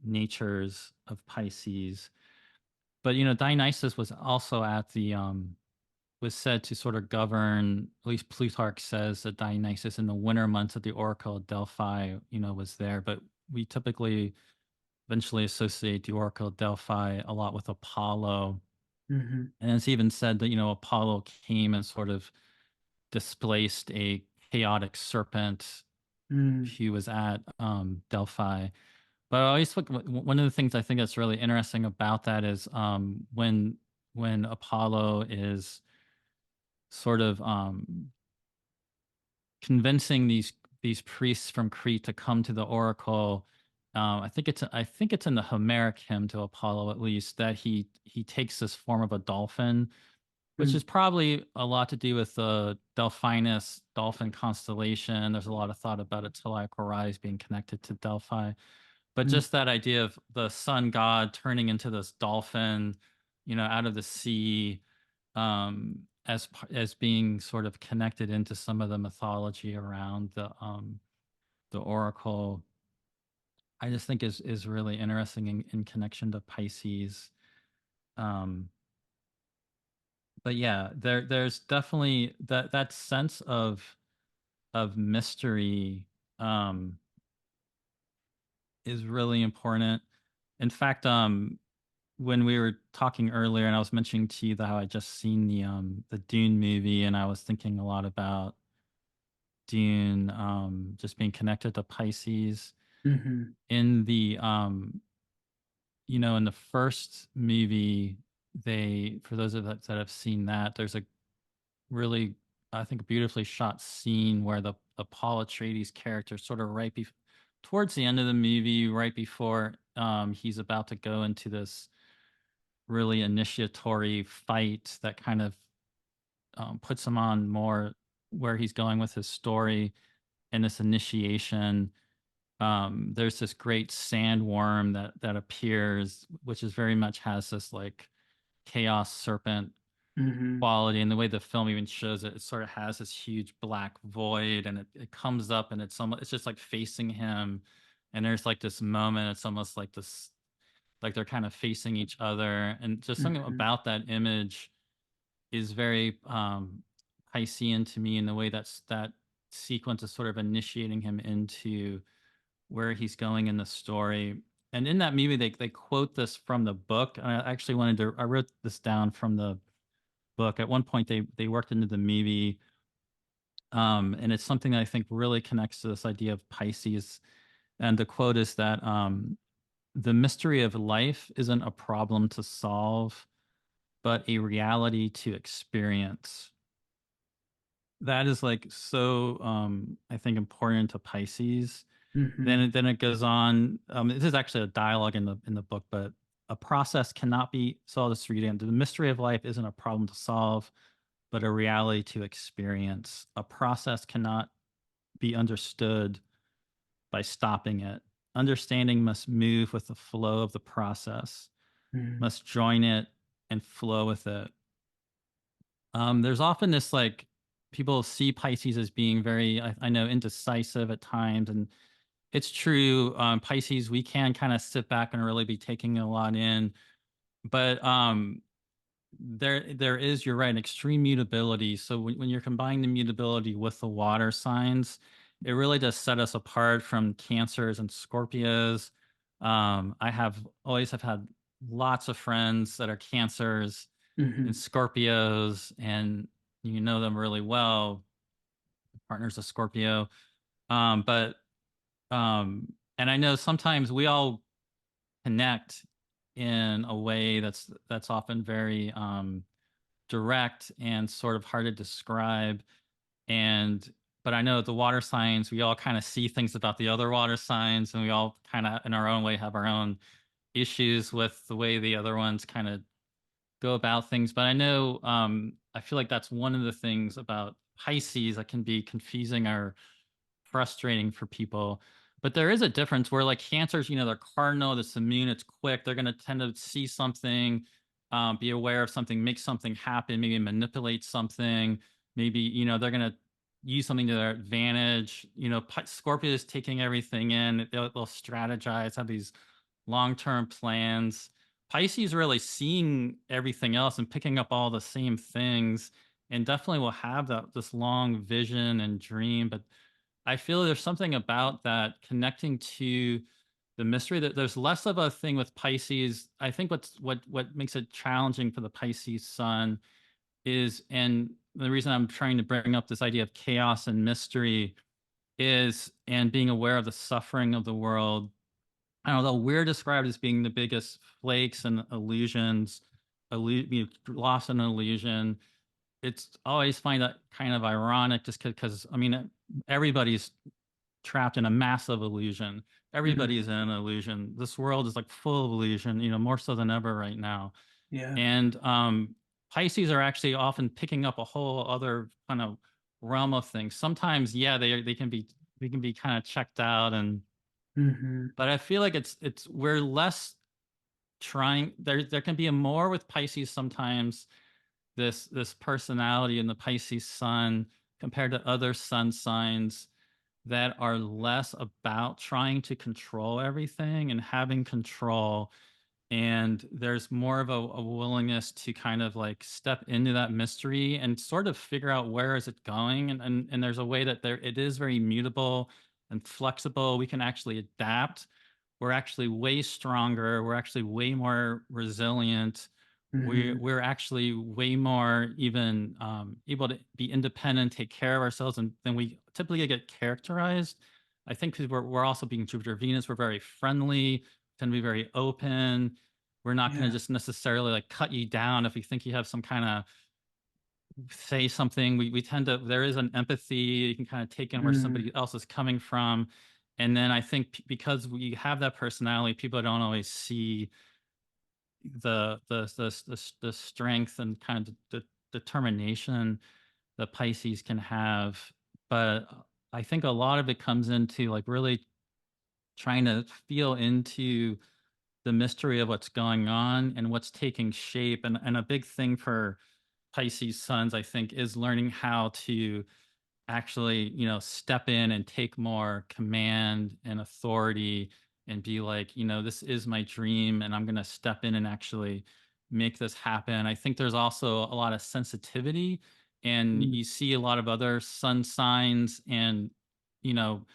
natures of Pisces. But Dionysus was also at the was said to sort of govern. At least Plutarch says that Dionysus in the winter months at the Oracle of Delphi, was there. But we typically eventually associate the Oracle of Delphi a lot with Apollo. mhm, And it's even said that, Apollo came and sort of displaced a chaotic serpent mm, who was at Delphi. But I always look, one of the things I think that's really interesting about that is when Apollo is sort of convincing these priests from Crete to come to the oracle. I think it's in the Homeric hymn to Apollo, at least, that he takes this form of a dolphin, which is mm, probably a lot to do with the Delphinus dolphin constellation. There's a lot of thought about its heliocal rise being connected to Delphi, but mm, just that idea of the sun god turning into this dolphin, out of the sea, as being sort of connected into some of the mythology around the oracle, I just think is really interesting in connection to Pisces. Um, but yeah, there's definitely that sense of mystery um, is really important. In fact, when we were talking earlier, and I was mentioning to you that how I just seen the Dune movie, and I was thinking a lot about Dune just being connected to Pisces. mhm, In the in the first movie, they for those of us that have seen that, there's a really, I think, beautifully shot scene where the Paul Atreides character sort of towards the end of the movie, right before he's about to go into this really initiatory fight that kind of puts him on more where he's going with his story and this initiation. There's this great sandworm that appears, which is very much has this like chaos serpent mhm, quality, and the way the film even shows it, it sort of has this huge black void, and it comes up, and it's just like facing him, and there's like this moment, it's almost like this, like they're kind of facing each other, and just something mhm, about that image is very Piscean to me, in the way that sequence is sort of initiating him into where he's going in the story. And in that movie, they quote this from the book. And I actually I wrote this down from the book. At one point, they worked into the movie, and it's something that I think really connects to this idea of Pisces. And the quote is that the mystery of life isn't a problem to solve, but a reality to experience. That is like so I think important to Pisces. mhm, Then it goes on. This is actually a dialogue in the book, but a process cannot be, so I'll just read it. The mystery of life isn't a problem to solve, but a reality to experience. A process cannot be understood by stopping it. Understanding must move with the flow of the process, mhm, must join it and flow with it. There's often this like people see Pisces as being very, I know, indecisive at times, and it's true. Pisces, we can kind of sit back and really be taking a lot in, but there is, you're right, an extreme mutability. So when you're combining the mutability with the water signs, it really does set us apart from Cancers and Scorpios. I have always have had lots of friends that are Cancers and Hmm. Scorpios, and you know them really well. Partner's a Scorpio, but and I know sometimes we all connect in a way that's often very direct and sort of hard to describe. And but I know the water signs, we all kind of see things about the other water signs, and we all kind of in our own way have our own issues with the way the other ones kind of go about things. But I know I feel like that's one of the things about Pisces that can be confusing or frustrating for people. But there is a difference where like Cancers, they're cardinal, it's immune, it's quick. They're going to tend to see something, be aware of something, make something happen, maybe manipulate something. Maybe, they're going to use something to their advantage. Scorpio is taking everything in. They'll strategize, have these long-term plans. Pisces really seeing everything else and picking up all the same things, and definitely will have this long vision and dream. But I feel there's something about that connecting to the mystery, that there's less of a thing with Pisces. I think what makes it challenging for the Pisces sun is, and the reason I'm trying to bring up this idea of chaos and mystery is, and being aware of the suffering of the world. I don't know, we're described as being the biggest flakes and illusions, lost in illusion. It's always find that kind of ironic, just because I mean everybody's trapped in a massive illusion. Hmm. Everybody's in an illusion. This world is like full of illusion, more so than ever right now. Yeah. And Pisces are actually often picking up a whole other kind of realm of things. Sometimes, yeah, they can be kind of checked out, and Hmm. but I feel like it's we're less trying. There can be a more with Pisces sometimes. This personality in the Pisces sun compared to other sun signs that are less about trying to control everything and having control, and there's more of a willingness to kind of like step into that mystery and sort of figure out where is it going, and there's a way that there it is very mutable and flexible. We can actually adapt. We're actually way stronger. We're actually way more resilient. we're Hmm. we're actually way more even able to be independent, take care of ourselves, and then we typically get characterized. I think because we're also being Jupiter Venus, we're very friendly, tend to be very open. We're not going to Yeah. just necessarily like cut you down if we think you have some kind of say something. We tend to, there is an empathy. You can kind of take in where Mm. somebody else is coming from. And then I think because we have that personality, people don't always see the strength and kind of the determination that Pisces can have. But I think a lot of it comes into like really trying to feel into the mystery of what's going on and what's taking shape. And a big thing for Pisces suns, I think, is learning how to actually, step in and take more command and authority and be like, this is my dream and I'm going to step in and actually make this happen. I think there's also a lot of sensitivity, and Mm. you see a lot of other sun signs, and, you know,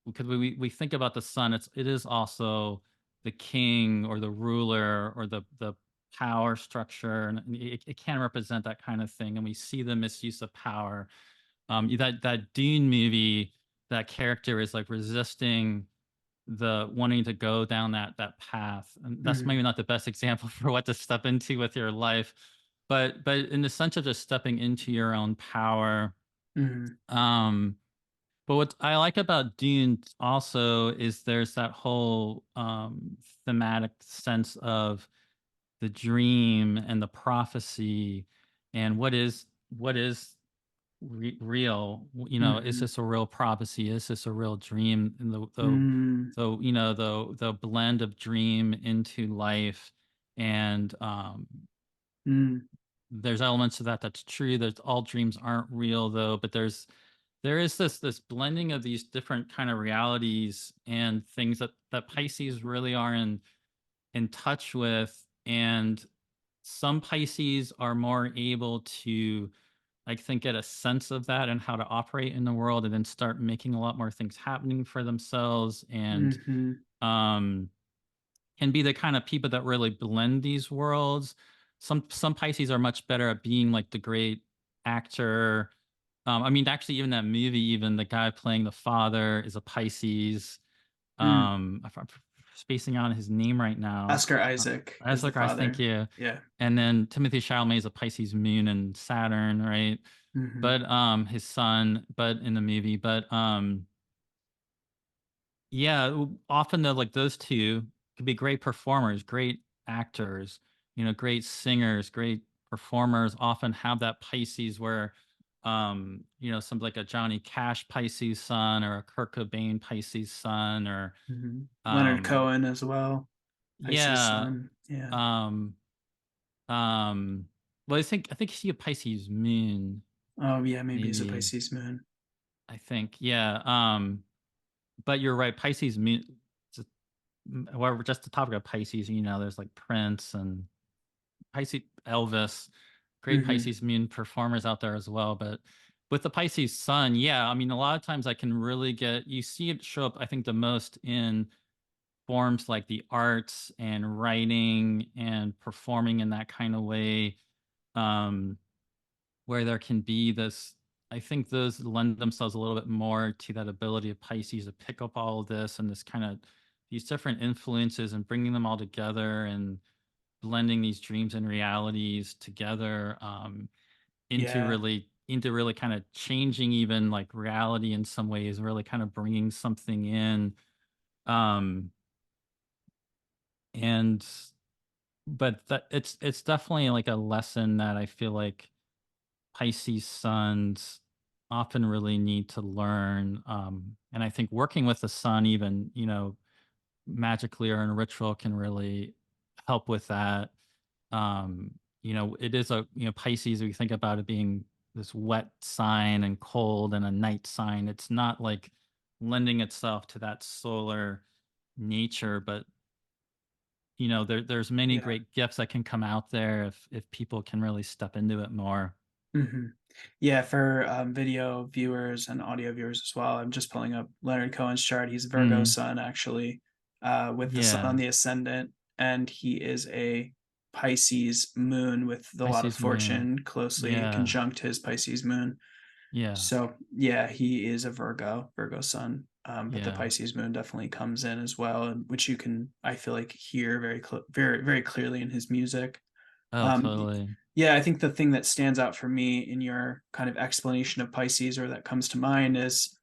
because we think about the sun, it is also the king or the ruler or the power structure, and it can represent that kind of thing. And we see the misuse of power. That Dune movie, that character is like resisting the wanting to go down that path, and that's maybe Mm. not the best example for what to step into with your life, but in the sense of just stepping into your own power. Mm. um but what I like about Dune also is there's that whole thematic sense of the dream and the prophecy, and what is real. Is Mhm. this a real prophecy? Is this a real dream? And Mm. the blend of dream into life, and Mm. there's elements of that that's true. There's all dreams aren't real though, but there is this blending of these different kind of realities and things that Pisces really are in touch with. And some Pisces are more able to, I think, get a sense of that and how to operate in the world, and then start making a lot more things happening for themselves, and Mm-hmm. um can be the kind of people that really blend these worlds. Some Pisces are much better at being like the great actor. I mean, actually, even that movie, even the guy playing the father is a Pisces. Mm. I'm spacing out his name right now. Oscar Uh, Isaac is As the like I thank father. you. Yeah. And then Timothy Chalamet is a Pisces moon and Saturn, right? Mm-hmm. But his son, but in the movie, but yeah, often though, like those two could be great performers, great actors, great singers, great performers. Often have that Pisces where, some like a Johnny Cash Pisces son or a Kurt Cobain Pisces son, or Mm-hmm. Leonard um, Cohen as well. Pisces yeah, sun. Yeah. um, um. Well, I think you see a Pisces moon, Oh yeah, maybe he's a maybe. Pisces moon. I think, yeah. But you're right, Pisces moon. Well, just the topic of Pisces, there's like Prince and Pisces, Elvis, great Mm-hmm. Pisces moon performers out there as well. But with the Pisces sun, yeah, I mean, a lot of times I can really you see it show up, I think, the most in forms like the arts and writing and performing in that kind of way, um, where there can be this. I think those lend themselves a little bit more to that ability of Pisces to pick up all of this and this kind of these different influences and bringing them all together and blending these dreams and realities together, Yeah. into really kind of changing even like reality in some ways, really kind of bringing something in, um and but that it's definitely like a lesson that I feel like Pisces sons often really need to learn, and I think working with the sun, even magically or in a ritual, can really help with that. It is Pisces, we think about it being this wet sign and cold and a night sign. It's not like lending itself to that solar nature, but there's many Yeah. great gifts that can come out there if people can really step into it more. Mm-hmm. Yeah, for video viewers and audio viewers as well, I'm just pulling up Leonard Cohen's chart. He's Virgo Mm, sun, actually, with the sun on yeah, the ascendant, and he is a Pisces moon with the lot of Pisces moon. fortune closely Yeah, conjunct his Pisces moon. yeah, So yeah, he is a Virgo sun. But the yeah. Pisces moon definitely comes in as well, which you can, I feel like, hear very, very clearly in his music. Oh, Um, totally. yeah, I think the thing that stands out for me in your kind of explanation of Pisces, or that comes to mind, is,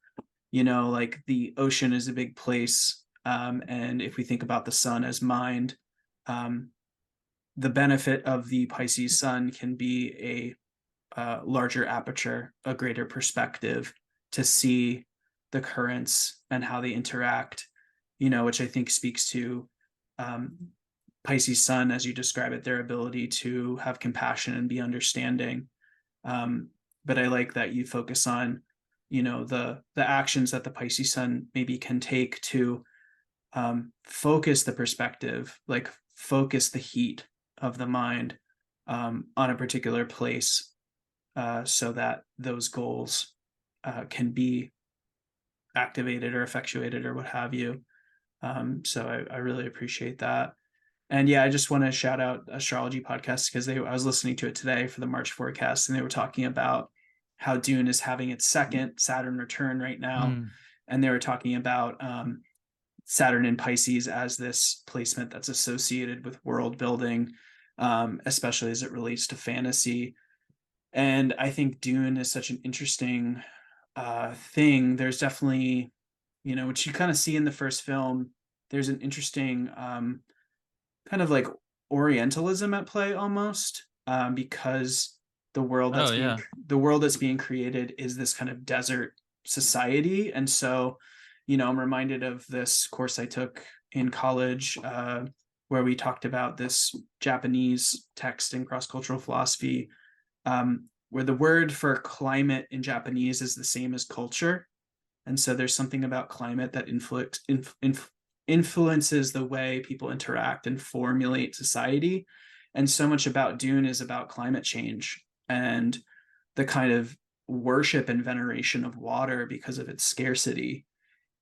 like the ocean is a big place. And if we think about the sun as mind, um, the benefit of the Pisces sun can be larger aperture, a greater perspective to see the currents and how they interact, which I think speaks to um, Pisces sun, as you describe it, their ability to have compassion and be understanding. Um, but I like that you focus on, the actions that the Pisces sun maybe can take to focus the perspective, like focus the heat of the mind on a particular place, so that those goals can be activated or effectuated or what have you. So I really appreciate that. And yeah, I just want to shout out astrology podcasts because I was listening to it today for the March forecast, and they were talking about how Dune is having its second Saturn return right now, Mm. and they were talking about Saturn in Pisces as this placement that's associated with world building, especially as it relates to fantasy. And I think Dune is such an interesting thing. There's definitely, which you kind of see in the first film. There's an interesting kind of like Orientalism at play almost, because the world Oh that's being yeah. the world that's being created is this kind of desert society. And so, I'm reminded of this course I took in college, where we talked about this Japanese text in cross cultural philosophy, where the word for climate in Japanese is the same as culture. And so there's something about climate that influences the way people interact and formulate society. And so much about Dune is about climate change and the kind of worship and veneration of water because of its scarcity.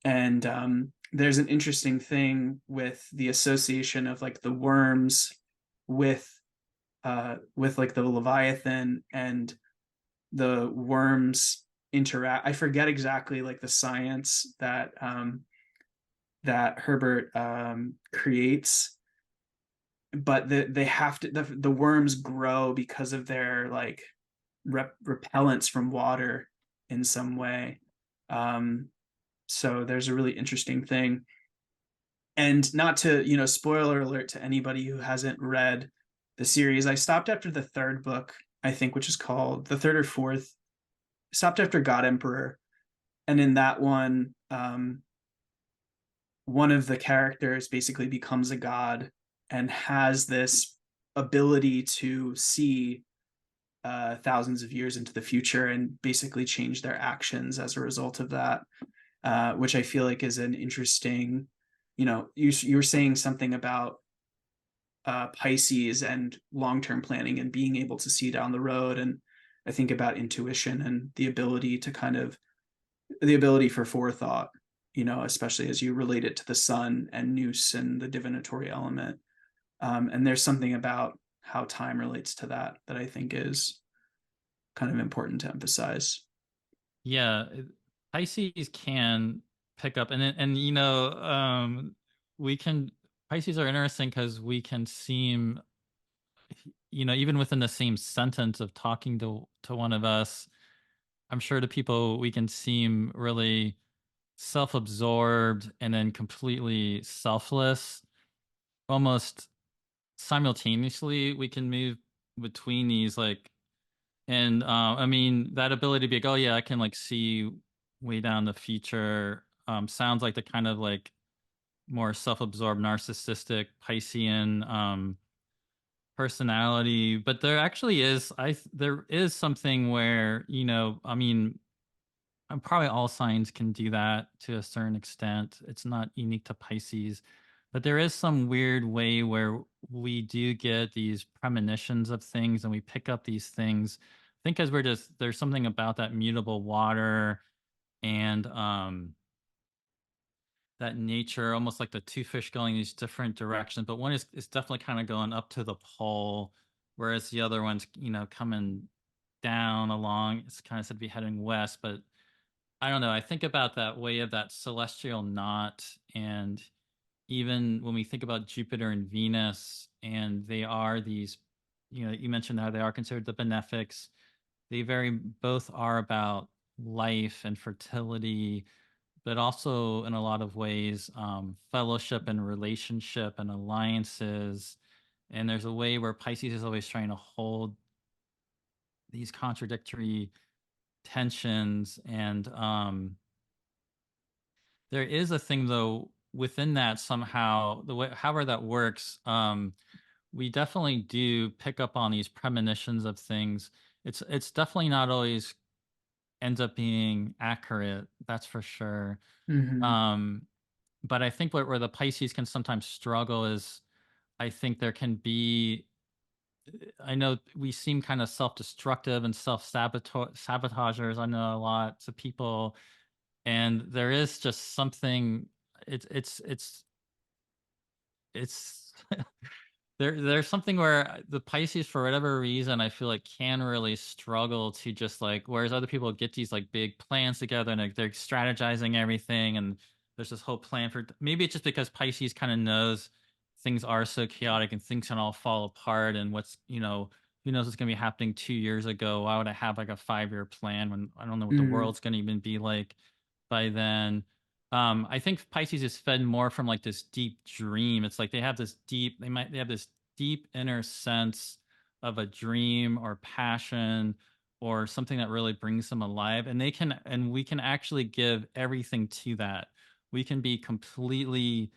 And there's an interesting thing with the association of like the worms with with like the Leviathan, and the worms interact. I forget exactly like the science that Herbert creates, but they have to the worms grow because of their like repellence from water in some way. Um, so there's a really interesting thing. And not to, spoiler alert to anybody who hasn't read the series, I stopped after the third book, I think, which is called the third or fourth, stopped after God Emperor. And in that one of the characters basically becomes a god and has this ability to see thousands of years into the future and basically change their actions as a result of that, which I feel like is an interesting, you're saying something about Pisces and long-term planning and being able to see down the road. And I think about intuition and the ability for forethought, especially as you relate it to the sun and Nous and the divinatory element. And there's something about how time relates to that I think is kind of important to emphasize. Yeah, Pisces can pick up, and we can Pisces are interesting because we can seem, even within the same sentence of talking to one of us, I'm sure to people we can seem really self-absorbed and then completely selfless. Almost simultaneously, we can move between these, like, and I mean that ability to be like, oh yeah, I can like see way down the future. Sounds like the kind of like more self-absorbed, narcissistic Piscean personality, but there actually is there is something where, I mean, probably all signs can do that to a certain extent. It's not unique to Pisces, but there is some weird way where we do get these premonitions of things and we pick up these things. I think because there's something about that mutable water and that nature, almost like the two fish going these different directions, but one is definitely kind of going up to the pole, whereas the other one's, coming down along. It's kind of said to be heading west, but I don't know. I think about that way of that celestial knot, and even when we think about Jupiter and Venus, and they are these, you mentioned how they are considered the benefics. They very both are about life and fertility, but also in a lot of ways, fellowship and relationship and alliances. And there's a way where Pisces is always trying to hold these contradictory tensions. And there is a thing though within that somehow, the way however that works, we definitely do pick up on these premonitions of things. It's definitely not always ends up being accurate, that's for sure. Mm-hmm. Um, but I think where the Pisces can sometimes struggle is, I think there can be, I know we seem kind of self-destructive and sabotagers. I know a lot of people, and there is just something. It's there's something where the Pisces, for whatever reason, I feel like can really struggle to just like, whereas other people get these like big plans together and they're strategizing everything, and there's this whole plan for, maybe it's just because Pisces kind of knows things are so chaotic and things can all fall apart, and who knows what's going to be happening 2 years ago. Why would I have like a 5-year plan when I don't know what the Mm-hmm. world's going to even be like by then? I think Pisces is fed more from like this deep dream. It's like they have this deep inner sense of a dream or passion or something that really brings them alive. And we can actually give everything to that. We can be completely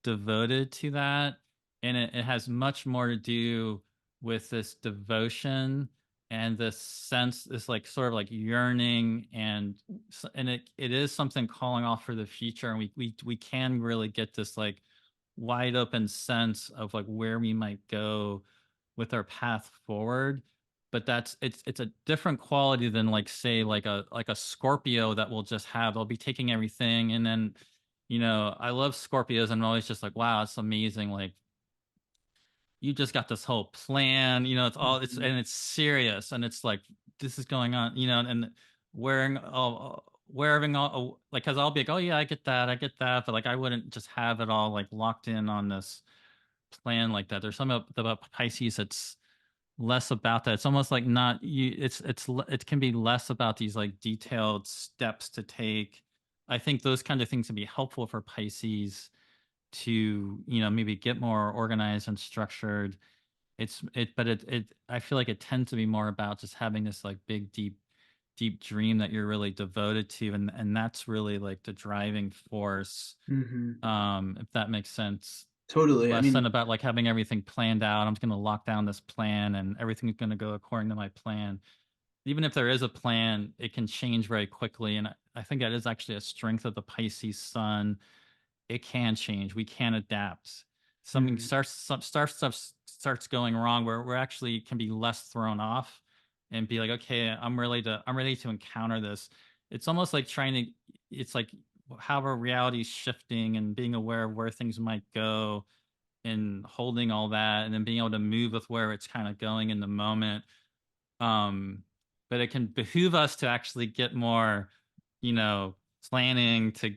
devoted to that. And it has much more to do with this devotion and this sense, this like sort of like yearning, and it is something calling off for the future, and we can really get this like wide open sense of like where we might go with our path forward. But it's a different quality than like say like a Scorpio that will just have, they'll be taking everything, and then I love Scorpios, and I'm always just like, wow, it's amazing, like you just got this whole plan, it's all, Mhm. it's serious, and it's like this is going on, and wearing all, like, because I'll be like, oh yeah, I get that, but like I wouldn't just have it all like locked in on this plan like that. There's something about Pisces that's less about that. It's almost like not you. It can be less about these like detailed steps to take. I think those kind of things can be helpful for Pisces to maybe get more organized and structured. But I feel like it tends to be more about just having this like big deep dream that you're really devoted to, and that's really like the driving force, Mhm. if that makes sense. Totally. I Less than mean, about like having everything planned out. I'm just going to lock down this plan and everything's going to go according to my plan. Even if there is a plan, it can change very quickly, and I think that is actually a strength of the Pisces sun. It can change. We can adapt. Something mhm. starts going wrong, where we're actually can be less thrown off and be like, okay, I'm ready to encounter this. It's almost like trying to, it's like how our reality is shifting and being aware of where things might go and holding all that, and then being able to move with where it's kind of going in the moment. um but it can behoove us to actually get more, you know planning to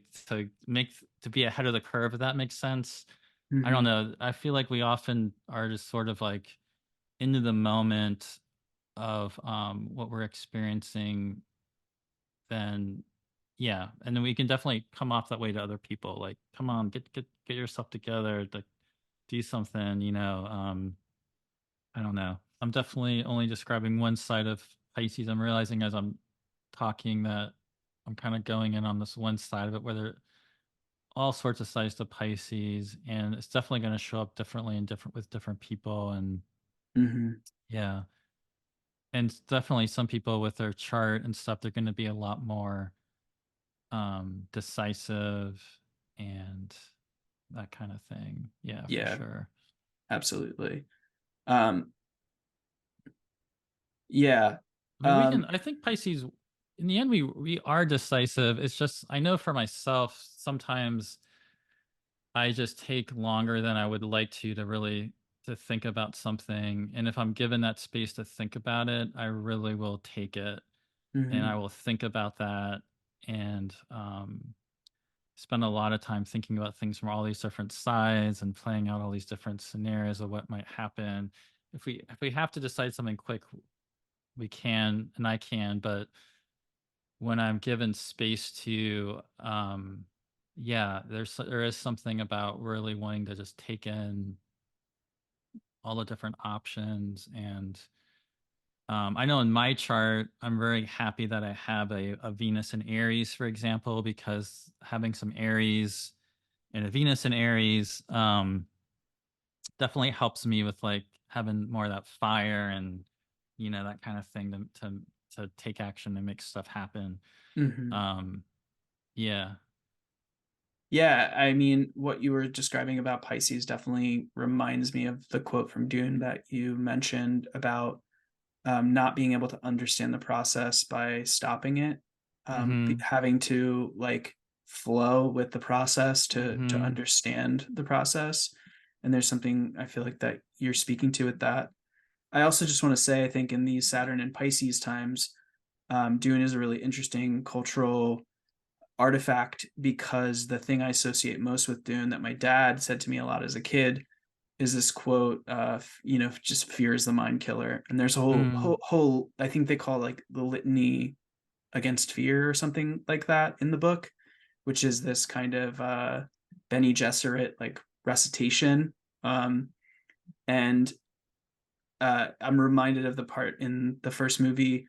be ahead of the curve, if that makes sense. I don't Mhm. know, I feel like we often are just sort of like into the moment of what we're experiencing, then yeah, and then we can definitely come off that way to other people, like, come on, get yourself together, like do something, I don't know. I'm definitely only describing one side of Pisces. I'm realizing as I'm talking that I'm kind of going in on this one side of it, where there are all sorts of sides to Pisces, and it's definitely going to show up differently and different with different people. And Mhm. yeah, and definitely some people with their chart and stuff, they're going to be a lot more decisive and that kind of thing. Yeah, for Yeah, sure. absolutely. Um, yeah. I mean, Um, I think Pisces, in the end, we are decisive. It's just, I know for myself, sometimes I just take longer than I would like to really to think about something. And if I'm given that space to think about it, I really will take it, and I mhm. will think about that, and spend a lot of time thinking about things from all these different sides and playing out all these different scenarios of what might happen. If we have to decide something quick, we can, and I can, but when I'm given space to, yeah, there is something about really wanting to just take in all the different options. And I know in my chart, I'm very happy that I have a Venus in Aries, for example, because having some Aries and a Venus in Aries definitely helps me with like having more of that fire and that kind of thing to take action and make stuff happen. Mhm. Um, yeah. Yeah, I mean, what you were describing about Pisces definitely reminds me of the quote from Dune that you mentioned about not being able to understand the process by stopping it, Mm-hmm. having to like flow with the process to Mm-hmm. understand the process. And there's something I feel like that you're speaking to with that. I also just want to say, I think in these Saturn and Pisces times, Dune is a really interesting cultural artifact because the thing I associate most with Dune that my dad said to me a lot as a kid is this quote, just fear is the mind killer. And there's a Mm. whole, I think they call it like the litany against fear or something like that in the book, which is this kind of Benny Gesserit like recitation. And I'm reminded of the part in the first movie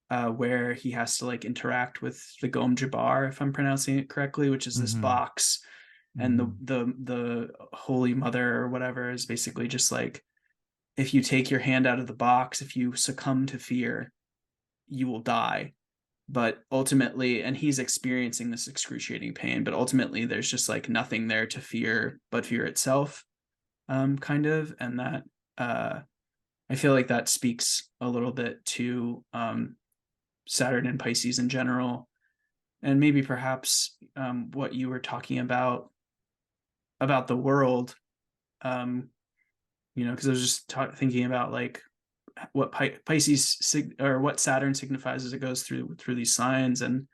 where he has to like interact with the Gom Jabbar, if I'm pronouncing it correctly, which is this Mm-hmm. box, and Mm-hmm. the Holy Mother or whatever is basically just like if you take your hand out of the box, if you succumb to fear, you will die. But ultimately, and he's experiencing this excruciating pain, but ultimately there's just like nothing there to fear but fear itself, kind of. And that, I feel like that speaks a little bit to Saturn and Pisces in general, and maybe perhaps what you were talking about the world. Um, because I was just thinking about like what Pisces or what Saturn signifies as it goes through these signs, and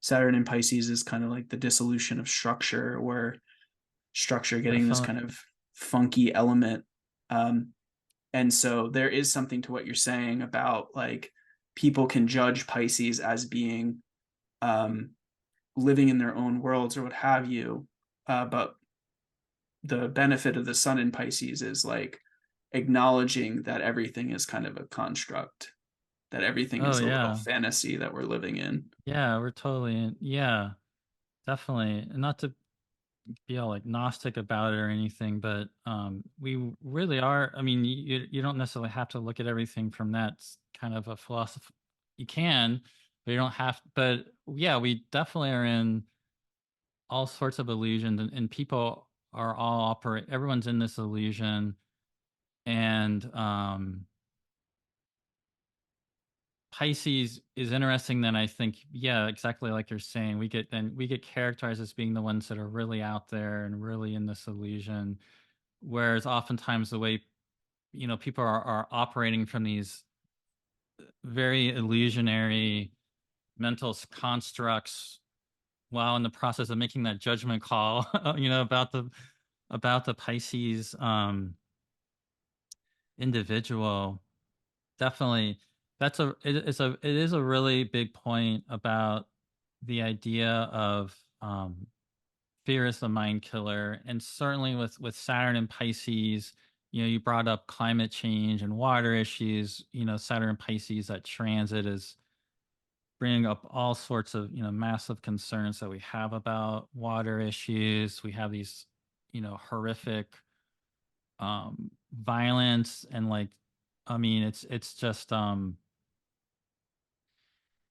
Saturn in Pisces is kind of like the dissolution of structure, or structure getting this Definitely. kind of funky element. Um, and so there is something to what you're saying about like people can judge Pisces as being um, living in their own worlds or what have you. But the benefit of the sun in Pisces is like acknowledging that everything is kind of a construct, that everything Oh is a little yeah. fantasy that we're living in. Yeah, we're totally in. Yeah, definitely. And not to be all like Gnostic about it or anything, but we really are. I mean, you don't necessarily have to look at everything from that kind of a philosophy. You can, but you don't have. But yeah, we definitely are in all sorts of illusions, and people are all operate. Everyone's in this illusion, and Pisces is interesting. Then I think, yeah, exactly like you're saying, we get characterized as being the ones that are really out there and really in this illusion. Whereas oftentimes the way people are operating from these very illusionary mental constructs while in the process of making that judgment call, about the Pisces individual. Definitely, it is a really big point about the idea of fear is the mind killer, and certainly with Saturn and Pisces. You brought up climate change and water issues. Saturn and Pisces, that transit is bringing up all sorts of massive concerns that we have about water issues. We have these horrific violence, and like, I mean, it's just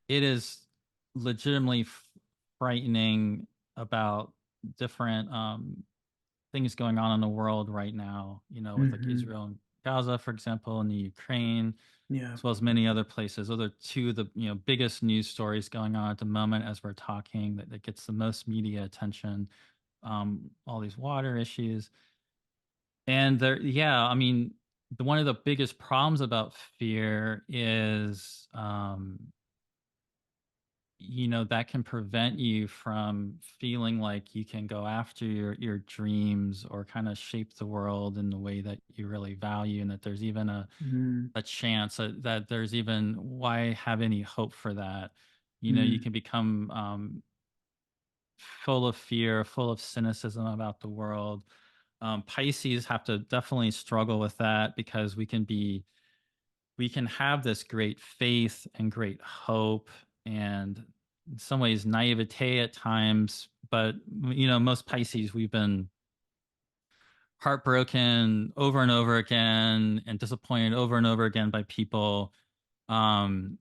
it is legitimately frightening about different things going on in the world right now, with like Mm-hmm. Israel and Gaza, for example, and the Ukraine, Yeah. as well as many other places. Those are two of the biggest news stories going on at the moment as we're talking, that gets the most media attention. All these water issues. And there, yeah, I mean, one of the biggest problems about fear is that can prevent you from feeling like you can go after your dreams, or kind of shape the world in the way that you really value, and that there's even Mm-hmm. a chance that there's even, why have any hope for that. You Mm-hmm. can become full of fear, full of cynicism about the world. Pisces have to definitely struggle with that, because we can have this great faith and great hope, and in some ways naivete at times. But most Pisces, we've been heartbroken over and over again, and disappointed over and over again by people. um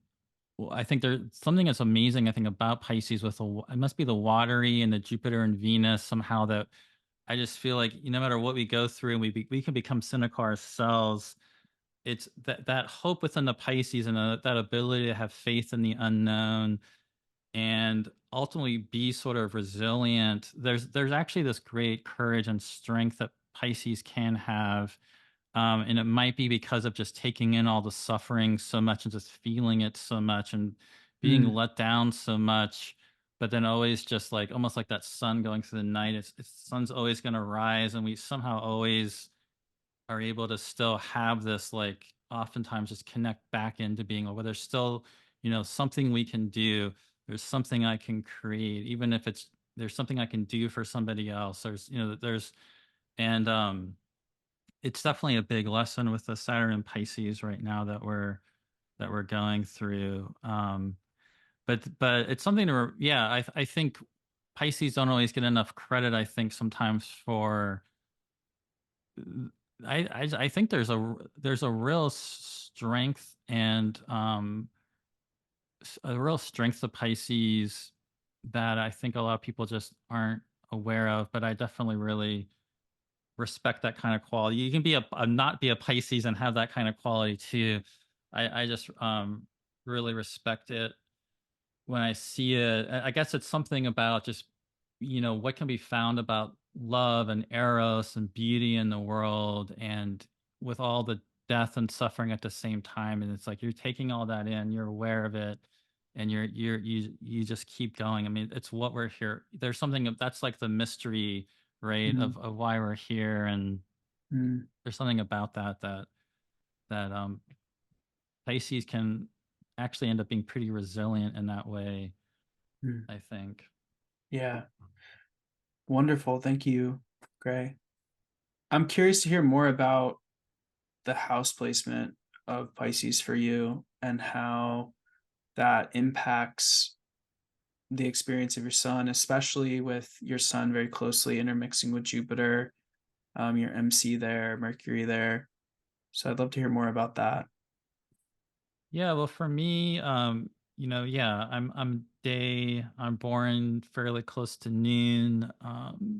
well, I think there's something that's amazing, I think, about Pisces, with it must be the watery and the Jupiter and Venus somehow, that I just feel like no matter what we go through, and we can become cynical ourselves. It's that hope within the Pisces, and that ability to have faith in the unknown, and ultimately be sort of resilient. There's actually this great courage and strength that Pisces can have. And it might be because of just taking in all the suffering so much, and just feeling it so much, and being Mm-hmm. let down so much. But then always just like, almost like that sun going through the night. It's sun's always going to rise, and we somehow always are able to still have this, like, oftentimes just connect back into being, well, there's still something we can do. There's something I can create, even if it's there's something I can do for somebody else. There's and it's definitely a big lesson with the Saturn and Pisces right now that we're going through. But it's something to yeah, I think Pisces don't always get enough credit, I think, sometimes, for I think there's a real strength and a real strength of Pisces that I think a lot of people just aren't aware of, but I definitely really respect that kind of quality. You can be a not be a Pisces and have that kind of quality too. I just really respect it when I see it. I guess it's something about just, what can be found about love and eros and beauty in the world, and with all the death and suffering at the same time. And it's like you're taking all that in, you're aware of it, and you just keep going. I mean, it's what we're here. There's something that's like the mystery, right, Mm, of why we're here, and mm, there's something about that Pisces can actually end up being pretty resilient in that way, mm. I think. Yeah, wonderful. Thank you, Gray. I'm curious to hear more about the house placement of Pisces for you and how that impacts the experience of your sun, especially with your sun very closely intermixing with Jupiter, your MC there, Mercury there. So I'd love to hear more about that. Yeah, well, for me, yeah, I'm born fairly close to noon.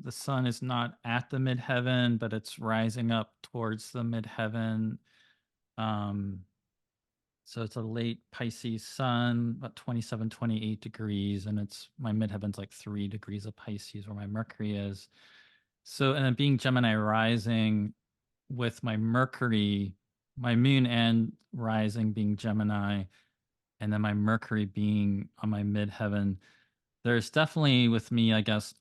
The sun is not at the midheaven, but it's rising up towards the midheaven. Um, so it's a late Pisces sun, about 27, 28 degrees, and it's my midheaven's like 3 degrees of Pisces where my Mercury is. So, and then being Gemini rising with my Mercury, my moon and rising being Gemini, and then my Mercury being on my midheaven, there's definitely with me, I guess,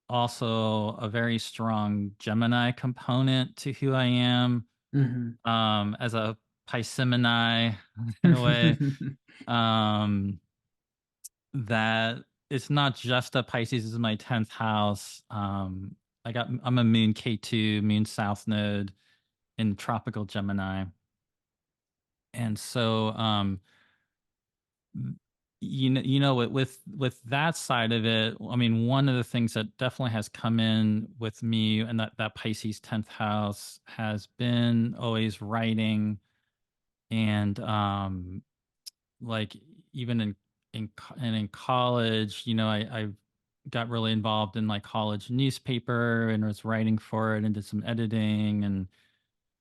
also a very strong Gemini component to who I am, Mm-hmm. as a Piscemini in a way. Um, that it's not just a Pisces, this is my 10th house. I'm a moon K2, moon south node in tropical Gemini. And so with that side of it, I mean, one of the things that definitely has come in with me and that Pisces 10th house has been always writing, and like even in college, I got really involved in like college newspaper and was writing for it and did some editing and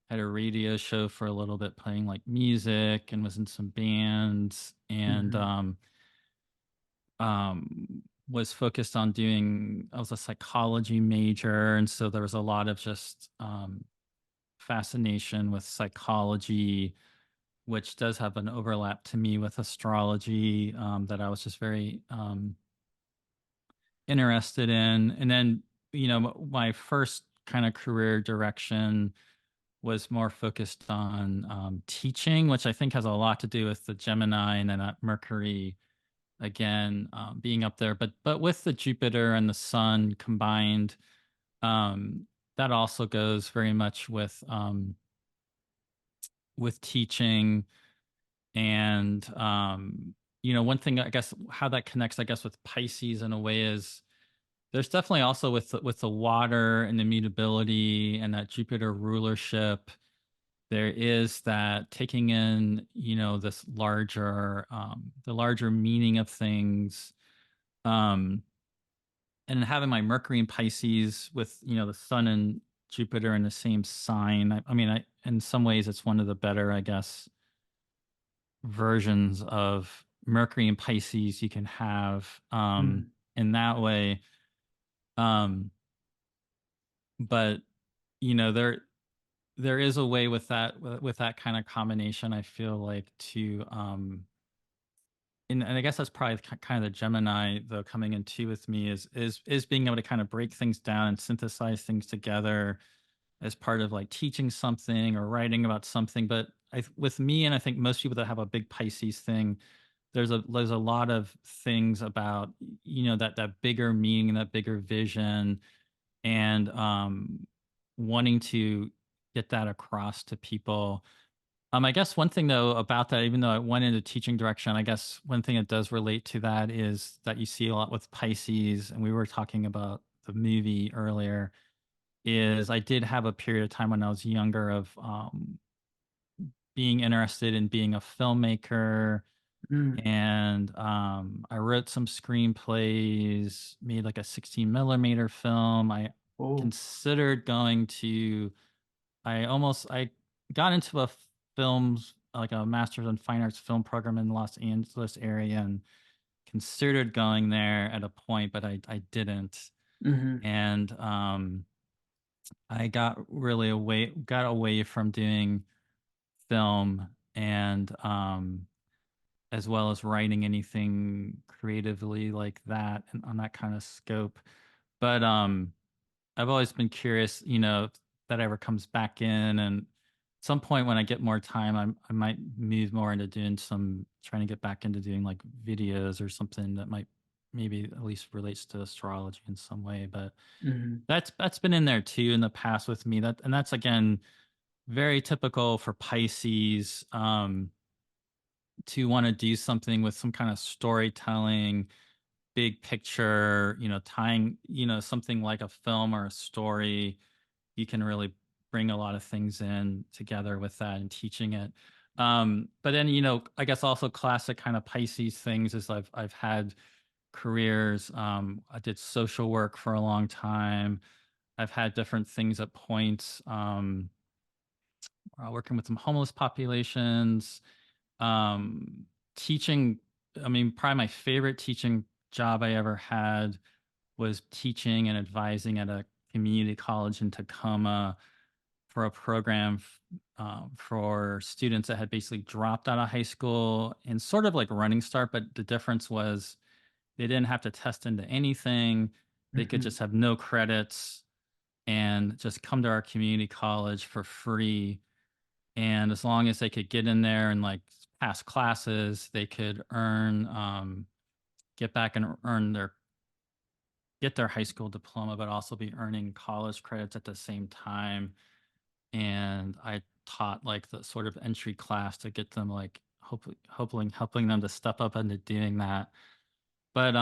had a radio show for a little bit playing like music and was in some bands, and Mm-hmm. was focused on doing, I was a psychology major, and so there was a lot of just fascination with psychology, which does have an overlap to me with astrology, that I was just very interested in. And then, my first kind of career direction was more focused on teaching, which I think has a lot to do with the Gemini and then Mercury again, being up there. But with the Jupiter and the Sun combined, um, that also goes very much with teaching. And one thing, I guess, how that connects, I guess, with Pisces in a way is there's definitely also with the water and the mutability and that Jupiter rulership, there is that taking in, this the larger meaning of things. Um, and having my Mercury and Pisces with, the Sun and Jupiter in the same sign. I mean, in some ways it's one of the better, I guess, versions of Mercury and Pisces you can have, Mm, in that way. Um, but there is a way with that kind of combination, I feel like, to and I guess that's probably kind of the Gemini though coming in too with me is being able to kind of break things down and synthesize things together as part of like teaching something or writing about something. But with me, and I think most people that have a big Pisces thing, there's a lot of things about, that bigger meaning and that bigger vision, and wanting to get that across to people. I guess one thing though about that, even though I went into teaching direction, I guess one thing that does relate to that is that you see a lot with Pisces, and we were talking about the movie earlier. is I did have a period of time when I was younger of being interested in being a filmmaker, Mm. and I wrote some screenplays, made like a 16 millimeter film. I Oh. considered going to, I got into a films, like a master's in fine arts film program in the Los Angeles area, and considered going there at a point, but I didn't. Mm-hmm. And I got away from doing film, and as well as writing anything creatively like that and on that kind of scope. But I've always been curious, if that ever comes back in, and at some point when I get more time, I might move more into trying to get back into doing like videos or something that might maybe at least relates to astrology in some way. But Mm-hmm. that's been in there too in the past with me. That's again very typical for Pisces, to want to do something with some kind of storytelling, big picture, tying, something like a film or a story. You can really bring a lot of things in together with that and teaching it. But then, I guess also classic kind of Pisces things is I've had careers. I did social work for a long time. I've had different things at points, working with some homeless populations, um, teaching. I mean, probably my favorite teaching job I ever had was teaching and advising at a community college in Tacoma for a program for students that had basically dropped out of high school and sort of like Running Start, but the difference was they didn't have to test into anything. They could Mm-hmm. just have no credits and just come to our community college for free. And as long as they could get in there and like pass classes, they could get back and get their high school diploma, but also be earning college credits at the same time. And I taught like the sort of entry class to get them like hopefully helping them to step up into doing that. But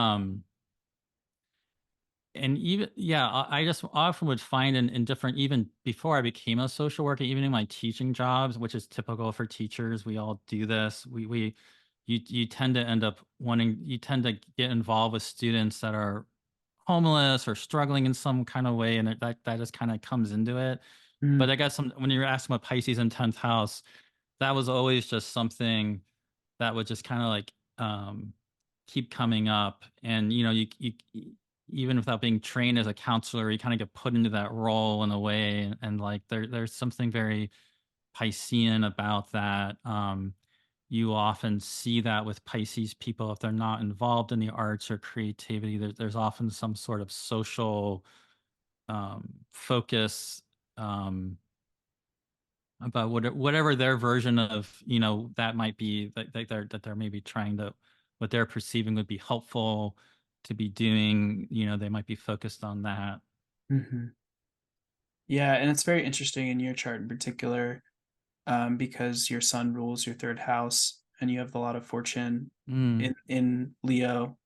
and even yeah, I just often would find in different, even before I became a social worker, even in my teaching jobs, which is typical for teachers, we all do this. You tend to end up you tend to get involved with students that are homeless or struggling in some kind of way, and that just kind of comes into it. But Mm-hmm. I guess when you're asking about Pisces in 10th house, that was always just something that would just kind of like keep coming up. And you even without being trained as a counselor, you kind of get put into that role in a way, and like there's something very Piscean about that. You often see that with Pisces people if they're not involved in the arts or creativity. There's often some sort of social focus, about whatever their version of that might be, that they're maybe trying to, what they're perceiving would be helpful to be doing. They might be focused on that. Mm-hmm. Yeah, and it's very interesting in your chart in particular, because your sun rules your third house, and you have a lot of fortune Mm. in Leo,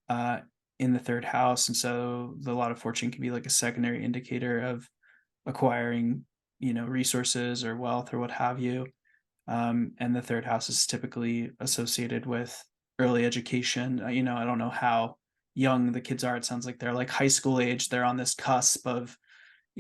uh, in the third house, and so the lot of fortune can be like a secondary indicator of acquiring, resources or wealth or what have you. And the third house is typically associated with early education. I don't know how young the kids are. It sounds like they're like high school age. They're on this cusp of,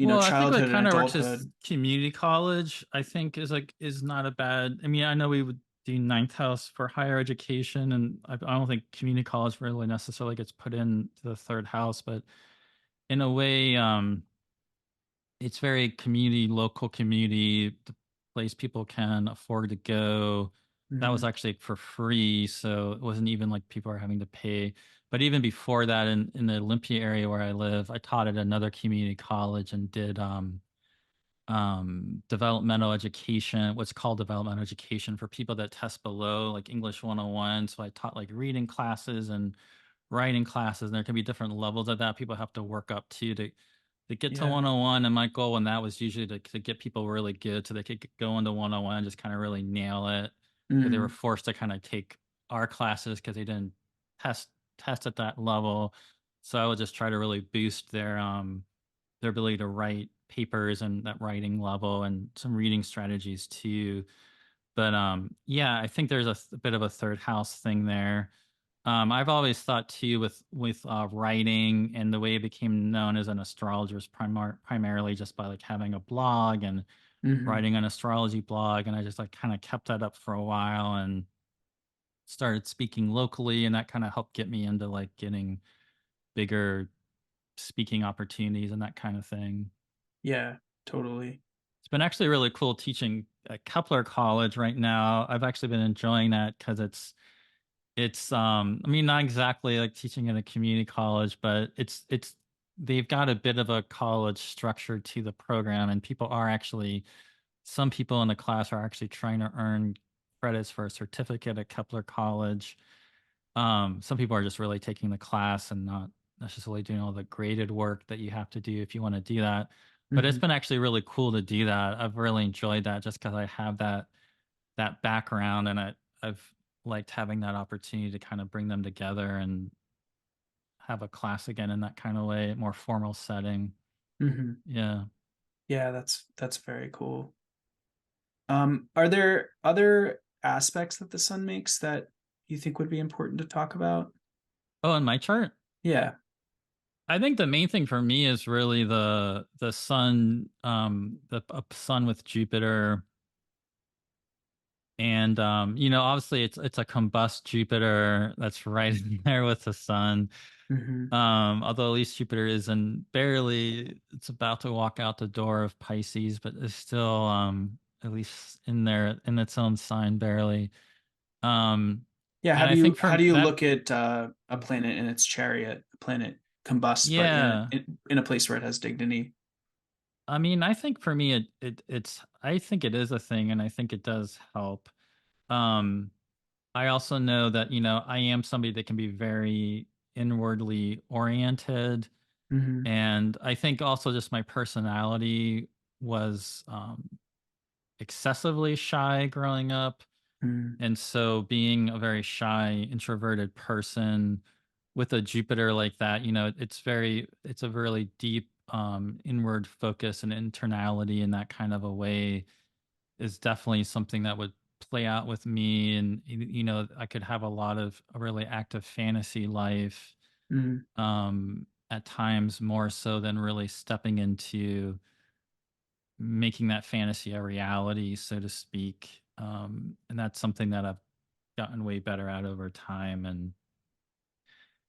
Well, I think what childhood and kind of works is adulthood. community college. I think is not a bad. I mean, I know we would do ninth house for higher education, and I don't think community college really necessarily gets put into the third house, but in a way, it's very community, local community, the place people can afford to go. That was Mhm. actually for free, so it wasn't even like people are having to pay. But even before that, in the Olympia area where I live, I taught at another community college and did developmental education, what's called developmental education for people that test below like English 101. So I taught like reading classes and writing classes, and there can be different levels of that people have to work up to get to Yeah. 101. And my goal, and that was usually to get people really good so they could go into 101 and just kind of really nail it, because they were Mhm. forced to kind of take our classes because they didn't test test at that level. So I would just try to really boost their their ability to write papers and that writing level and some reading strategies too. But yeah, I think there's a bit of a third house thing there. I've always thought too with writing and the way it became known as an astrologer is primarily just by like having a blog and Mm-hmm. writing an astrology blog, and I just like kind of kept that up for a while and started speaking locally, and that kind of helped get me into like getting bigger speaking opportunities and that kind of thing. Yeah, totally. It's been actually really cool teaching at Kepler College right now. I've actually been enjoying that because it's I mean not exactly like teaching in a community college, but it's they've got a bit of a college structure to the program, and people are actually some people in the class are actually trying to earn credits for a certificate at Kepler College. Some people are just really taking the class and not necessarily doing all the graded work that you have to do if you want to do that. But it's Mm-hmm. been actually really cool to do that. I've really enjoyed that just because I have that background, and I've liked having that opportunity to kind of bring them together and have a class again in that kind of way, more formal setting. Mm-hmm. Yeah. Yeah, that's very cool. Are there other aspects that the sun makes that you think would be important to talk about? Oh, and my chart. Yeah. I think the main thing for me is really the sun, the sun with Jupiter, and obviously it's a combust Jupiter that's right in there with the sun. Mm-hmm. Although at least Jupiter isn't barely, it's about to walk out the door of Pisces, but it's still at least in there in its own sign barely. Um, Yeah, and I think how for do you that, look at a planet in its chariot, a planet combust, but yeah. in a place where it has dignity? I mean, I think for me, it's I think it is a thing, and I think it does help. Um, I also know that I am somebody that can be very inwardly oriented, Mm-hmm. and I think also just my personality was excessively shy growing up. Mm-hmm. And so being a very shy, introverted person with a Jupiter like that, it's a really deep inward focus and internality in that kind of a way is definitely something that would play out with me. And, I could have a really active fantasy life Mm-hmm. at times more so than really stepping into making that fantasy a reality, so to speak. And that's something that I've gotten way better at over time, and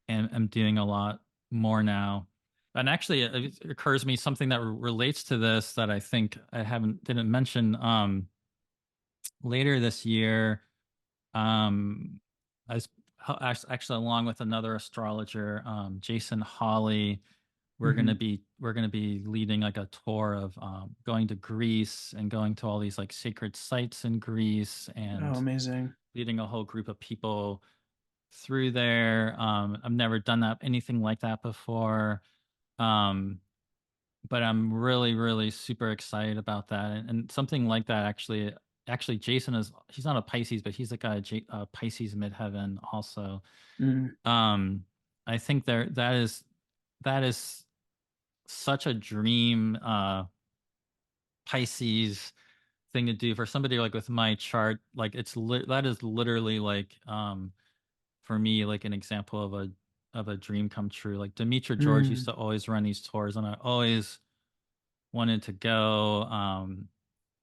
I'm doing a lot more now. And actually, it occurs to me something that relates to this that I think I haven't didn't mention. Later this year, um, I was actually along with another astrologer, Jason Hawley. Mm-hmm. We're gonna be leading like a tour of going to Greece and going to all these like sacred sites in Greece Oh, and amazing. leading a whole group of people through there. I've never done anything like that before. Um, but I'm really, really super excited about that. And something like that actually Jason he's not a Pisces, but he's like a Pisces midheaven also. Mm-hmm. Um, I think that is such a dream Pisces thing to do for somebody like with my chart. Like that is literally like for me like an example of a dream come true. Like Demetra George used Mm-hmm. to always run these tours, and I always wanted to go.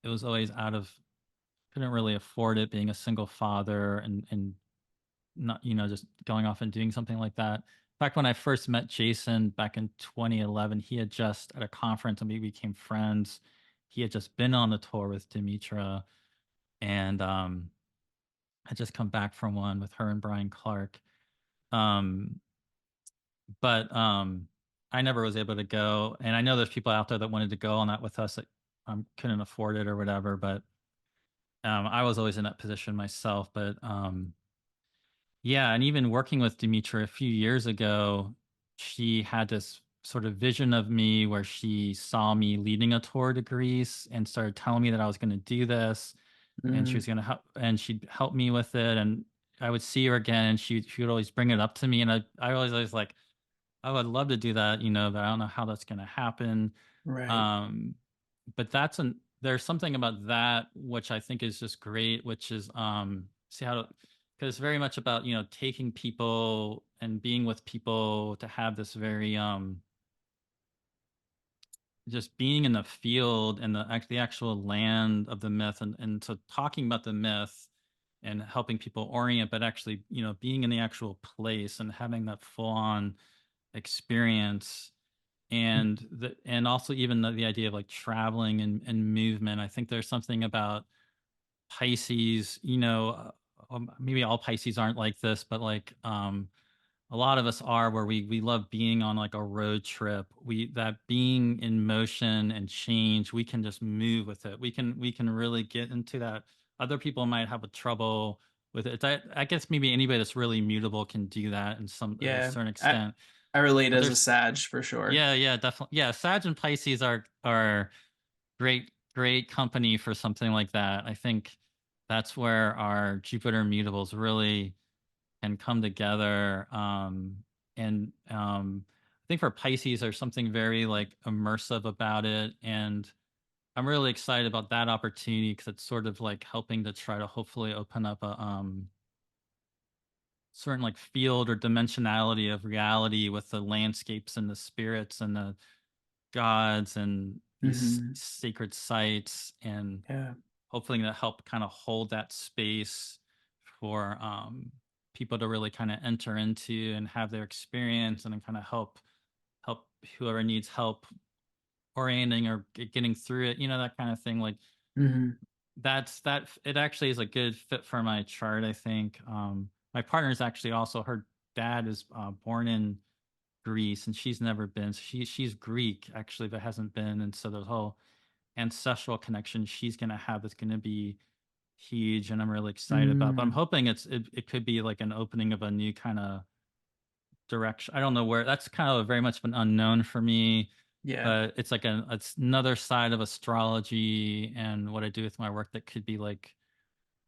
It was always couldn't really afford it being a single father and not just going off and doing something like that. In fact, when I first met Jason back in 2011, he had just at a conference and we became friends. He had just been on the tour with Demetra, and had just come back from one with her and Brian Clark. Um, but I never was able to go, and I know there's people out there that wanted to go on that with us that couldn't afford it or whatever. But I was always in that position myself. But yeah, and even working with Dimitra a few years ago, she had this sort of vision of me where she saw me leading a tour to Greece and started telling me that I was going to do this, and she Mm-hmm. was going to help, and she'd help me with it. And I would see her again, and she would always bring it up to me, and I always like, I would love to do that, you know, but I don't know how that's going to happen. Right. Um, but there's something about that which I think is just great, which is see how to, because it's very much about, you know, taking people and being with people to have this very just being in the field and the actual land of the myth, and so talking about the myth and helping people orient, but actually, you know, being in the actual place and having that full on experience, and also even the idea of like traveling and movement. I think there's something about Pisces, you know, maybe all Pisces aren't like this, but like a lot of us are, where we love being on like a road trip. We that being in motion and change, we can just move with it. We can really get into that. Other people might have a trouble with it. I guess maybe anybody that's really mutable can do that in some at a Yeah. certain I extent. I relate But as a there's Sag for sure. yeah, definitely. Yeah, Sag and Pisces are great company for something like that. I think that's where our Jupiter mutables really can come together. And I think for Pisces, there's something very like immersive about it, and I'm really excited about that opportunity because it's sort of like helping to try to hopefully open up a certain like field or dimensionality of reality with the landscapes and the spirits and the gods and these Hmm. sacred sites, and Yeah. hopefully to help kind of hold that space for people to really kind of enter into and have their experience, and then kind of help whoever needs help orienting or getting through it, you know, that kind of thing. Like Hmm. that it actually is a good fit for my chart, I think. My partner's actually also, her dad is born in Greece, and she's never been. So she's Greek actually, but hasn't been, and so the whole ancestral connection she's gonna have is gonna be huge, and I'm really excited about. But I'm Mm. hoping it could be like an opening of a new kind of direction. I don't know where. That's kind of very much been unknown for me, Yeah. but it's like it's another side of astrology and what I do with my work that could be like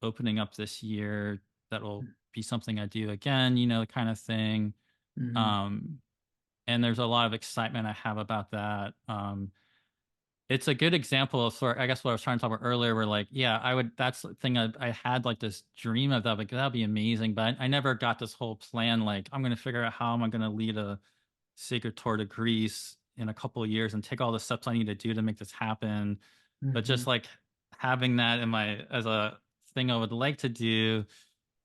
opening up this year. That will be something I do again, you know, the kind of thing. Hmm. Um, and there's a lot of excitement I have about that. It's a good example of sort, I guess, what I was trying to talk about earlier, where like, yeah, I would, that's the thing. I had like this dream of that, like that'd be amazing, but I never got this whole plan. Like, I'm going to figure out how am I going to lead a sacred tour to Greece in a couple of years and take all the steps I need to do to make this happen. But Hmm. just like having that in my, as a thing I would like to do,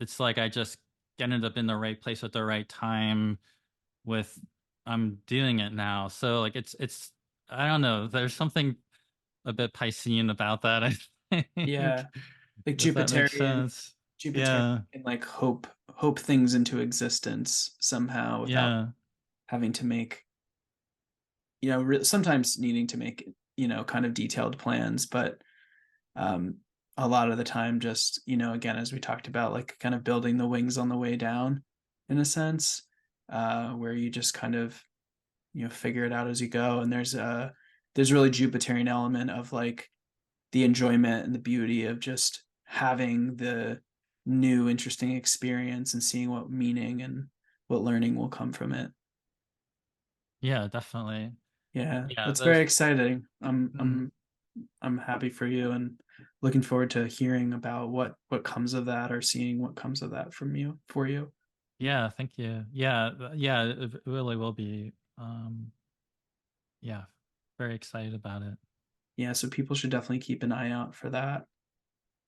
it's like I just ended up in the right place at the right time with, I'm doing it now. So like I don't know. There's something a bit Piscean about that, I think, Yeah. Like if that makes Jupiterian, sense. Jupiterian Yeah. can like hope things into existence somehow without Yeah. having to make, sometimes needing to make, kind of detailed plans, but um, a lot of the time just, again, as we talked about, like kind of building the wings on the way down in a sense, where you just kind of, figure it out as you go. And there's really Jupiterian element of like the enjoyment and the beauty of just having the new interesting experience and seeing what meaning and what learning will come from it. Yeah, definitely. Yeah, Yeah, that's very there's exciting. mm, I'm happy for you and looking forward to hearing about what comes of that or seeing what comes of that from you for you. yeah, thank you. Yeah, yeah, it really will be. Yeah, very excited about it. Yeah, so people should definitely keep an eye out for that.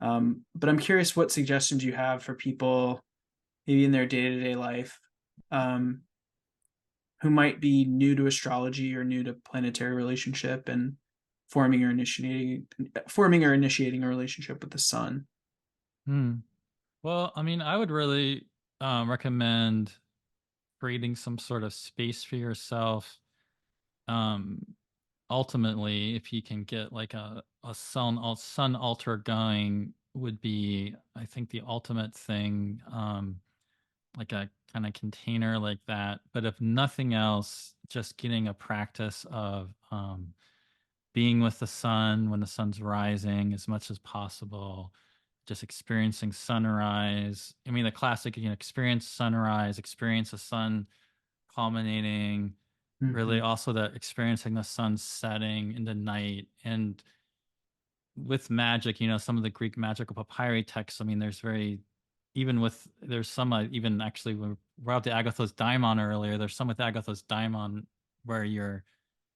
But I'm curious what suggestions you have for people maybe in their day-to-day life, um, who might be new to astrology or new to planetary relationship and forming or initiating a relationship with the sun. Hmm. Well, I mean, I would really recommend creating some sort of space for yourself. Um, Ultimately, if you can get like a sun altar going, would be, I think, the ultimate thing. Like a kind of container like that. But if nothing else, just getting a practice of being with the sun when the sun's rising as much as possible, just experiencing sunrise. I mean, the classic, you know, experience sunrise, experience the sun culminating, really Mm-hmm. also that experiencing the sun setting in the night. And with magic, some of the Greek magical papyri texts, I mean, there's very, even with, there's some, even actually, we we're out the Agathos Daimon earlier, there's some with Agathos Daimon where you're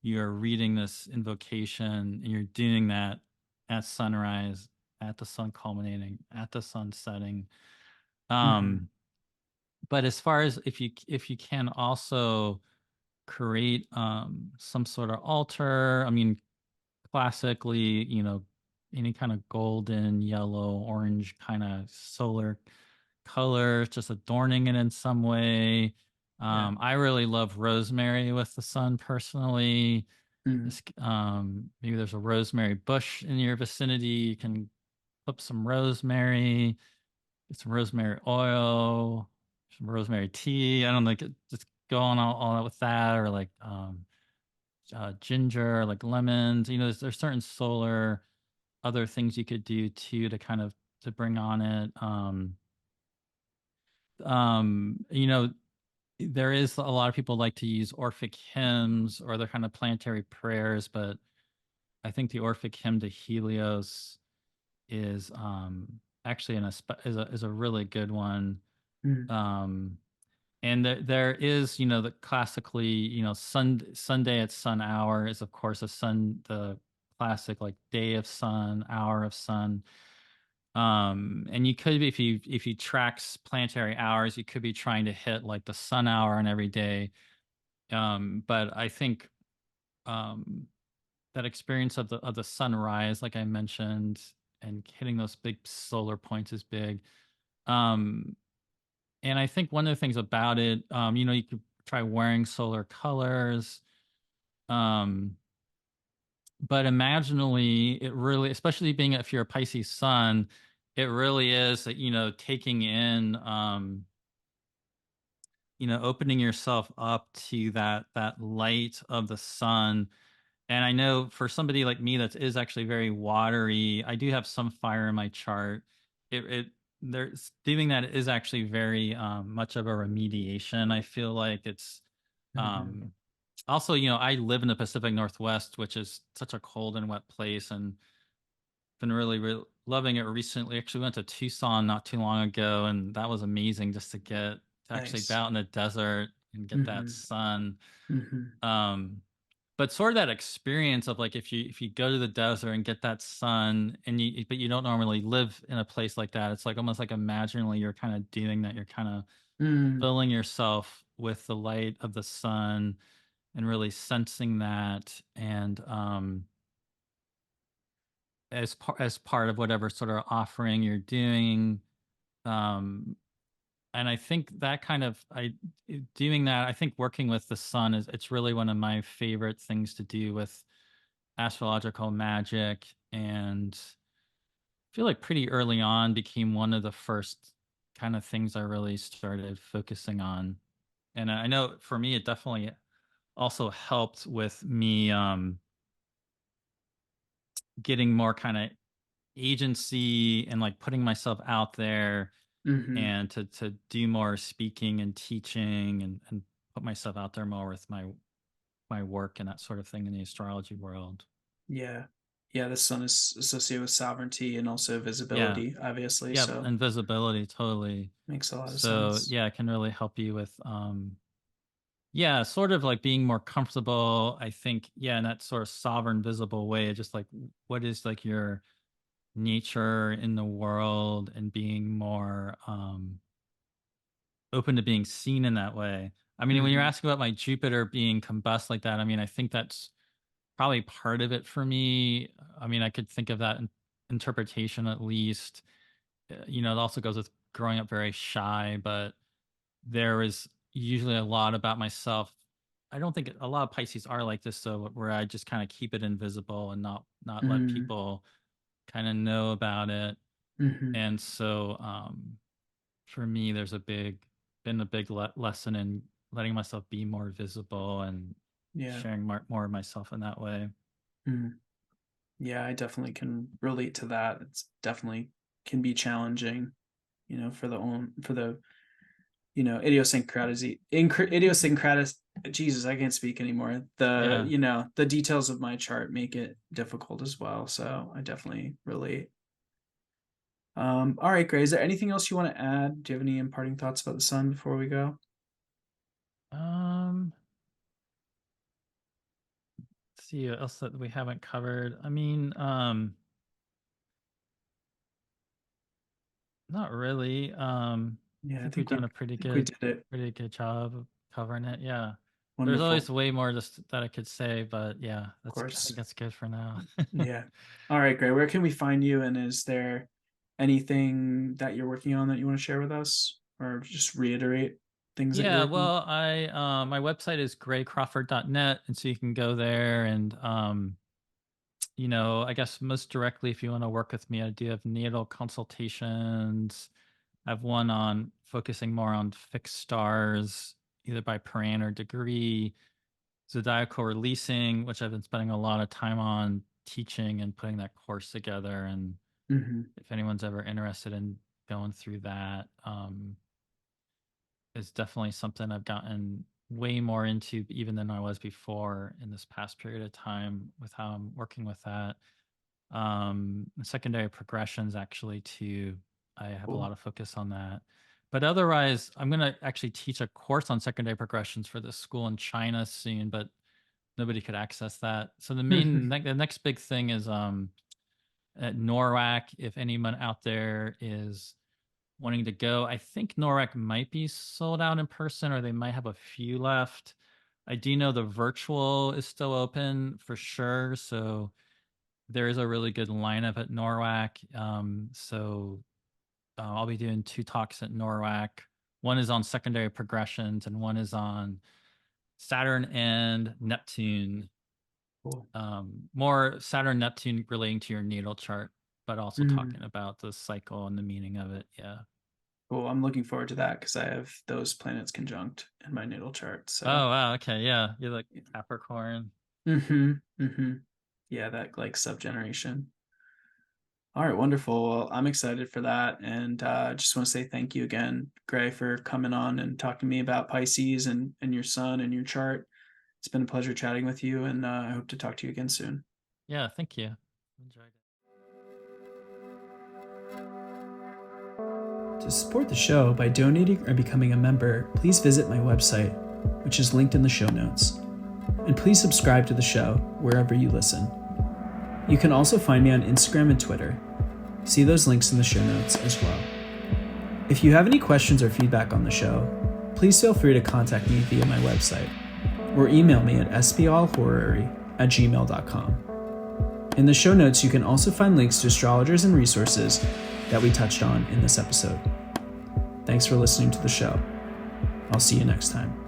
reading this invocation and you're doing that at sunrise, at the sun culminating, at the sun setting. Mm-hmm. Um, but as far as if you can also create some sort of altar, I mean, classically, any kind of golden, yellow, orange kind of solar color, just adorning it in some way. Yeah. I really love rosemary with the sun personally. Mm-hmm. Maybe there's a rosemary bush in your vicinity. You can flip some rosemary, get some rosemary oil, some rosemary tea. I don't know, just go on all out with that, or like ginger, like lemons. There's certain solar other things you could do too to kind of to bring on it. You know, there is a lot of people like to use Orphic hymns or other kind of planetary prayers, but I think the Orphic hymn to Helios is actually is a really good one. Mm-hmm. Um, and there is, the classically, Sunday at sun hour is of course the classic like day of sun, hour of sun. And you could, if you track planetary hours, you could be trying to hit like the sun hour on every day. But I think um that experience of the sunrise, like I mentioned, and hitting those big solar points is big. Um, and I think one of the things about it, you could try wearing solar colors. Um, but imaginally, it really, especially being if you're a Pisces sun, it really is that, taking in, opening yourself up to that light of the sun. And I know for somebody like me that is actually very watery, I do have some fire in my chart. It there's doing that is actually very much of a remediation. I feel like it's Mm-hmm. um also, I live in the Pacific Northwest, which is such a cold and wet place, and been really loving it recently. Actually went to Tucson not too long ago, and that was amazing just to actually be Nice. out in the desert and get that Mm-hmm. sun. Mm-hmm. Um, but sort of that experience of like if you go to the desert and get that sun, but you don't normally live in a place like that, it's like almost like imaginally you're kind of doing that. You're kind of Mm-hmm. filling yourself with the light of the sun and really sensing that. And as part of whatever sort of offering you're doing. Um, and I think that kind of I doing that, I think working with the sun it's really one of my favorite things to do with astrological magic. And I feel like pretty early on became one of the first kind of things I really started focusing on. And I know for me it definitely also helped with me getting more kind of agency and like putting myself out there, Mm-hmm. and to do more speaking and teaching, and put myself out there more with my work and that sort of thing in the astrology world. Yeah. Yeah, the sun is associated with sovereignty and also Yeah. visibility, obviously, Yeah, so and visibility, totally. makes a lot of So sense. yeah, it can really help you with yeah, sort of like being more comfortable, I think, yeah, in that sort of sovereign visible way, just like what is like your nature in the world, and being more open to being seen in that way. I mean, when you're Mm-hmm. asking about my Jupiter being combust like that, I mean, I think that's probably part of it for me. I mean, I could think of that interpretation at least. It also goes with growing up very shy, but there is usually a lot about myself. I don't think a lot of Pisces are like this, though, where I just kind of keep it invisible and not let Mm-hmm. people kind of know about it. Mm-hmm. And so, for me, there's been a big lesson in letting myself be more visible and Yeah. sharing more of myself in that way. Mm-hmm. Yeah, I definitely can relate to that. It's definitely can be challenging, for the idiosyncratic. Jesus, I can't speak anymore. Yeah. The details of my chart make it difficult as well. So I definitely relate. All right, Gray. Is there anything else you want to add? Do you have any imparting thoughts about the sun before we go? Let's see what else that we haven't covered. I mean, not really. Yeah, I think we've done a I think we did it. pretty good job of covering it. Yeah. There's Wonderful. always way more just that I could say, but yeah, Of I think course. that's good for now. Yeah. All right, Gray. Where can we find you? And is there anything that you're working on that you want to share with us, or just reiterate things that you're Yeah, working on? well, my website is graycrawford.net, and so you can go there and I guess most directly if you want to work with me, I do have natal consultations. I have one on focusing more on fixed stars, either by Paran or degree, zodiacal releasing, which I've been spending a lot of time on teaching and putting that course together. And if anyone's ever interested in going through that, it's definitely something I've gotten way more into even than I was before in this past period of time with how I'm working with that. Secondary progressions actually too. I have a Cool. lot of focus on that. But otherwise, I'm going to actually teach a course on secondary progressions for this school in China soon, but nobody could access that. So the next big thing is at NORWAC. If anyone out there is wanting to go, I think NORWAC might be sold out in person, or they might have a few left. I do know the virtual is still open for sure. So there is a really good lineup at NORWAC. I'll be doing 2 talks at NORWAC. One is on secondary progressions, and one is on Saturn and Neptune. Cool. More Saturn, Neptune relating to your natal chart, but also talking about the cycle and the meaning of it. Yeah. Cool. I'm looking forward to that because I have those planets conjunct in my natal chart. So. Oh wow. Okay. Yeah. You're like Capricorn. Yeah, that like subgeneration. All right, wonderful. Well, I'm excited for that, and just want to say thank you again, Gray, for coming on and talking to me about Pisces and your sun and your chart. It's been a pleasure chatting with you, and I hope to talk to you again soon. Yeah. Thank you. Enjoyed it. To support the show by donating or becoming a member, please visit my website, which is linked in the show notes. And please subscribe to the show wherever you listen. You can also find me on Instagram and Twitter. See those links in the show notes as well. If you have any questions or feedback on the show, please feel free to contact me via my website or email me at spalhorary@gmail.com. In the show notes, you can also find links to astrologers and resources that we touched on in this episode. Thanks for listening to the show. I'll see you next time.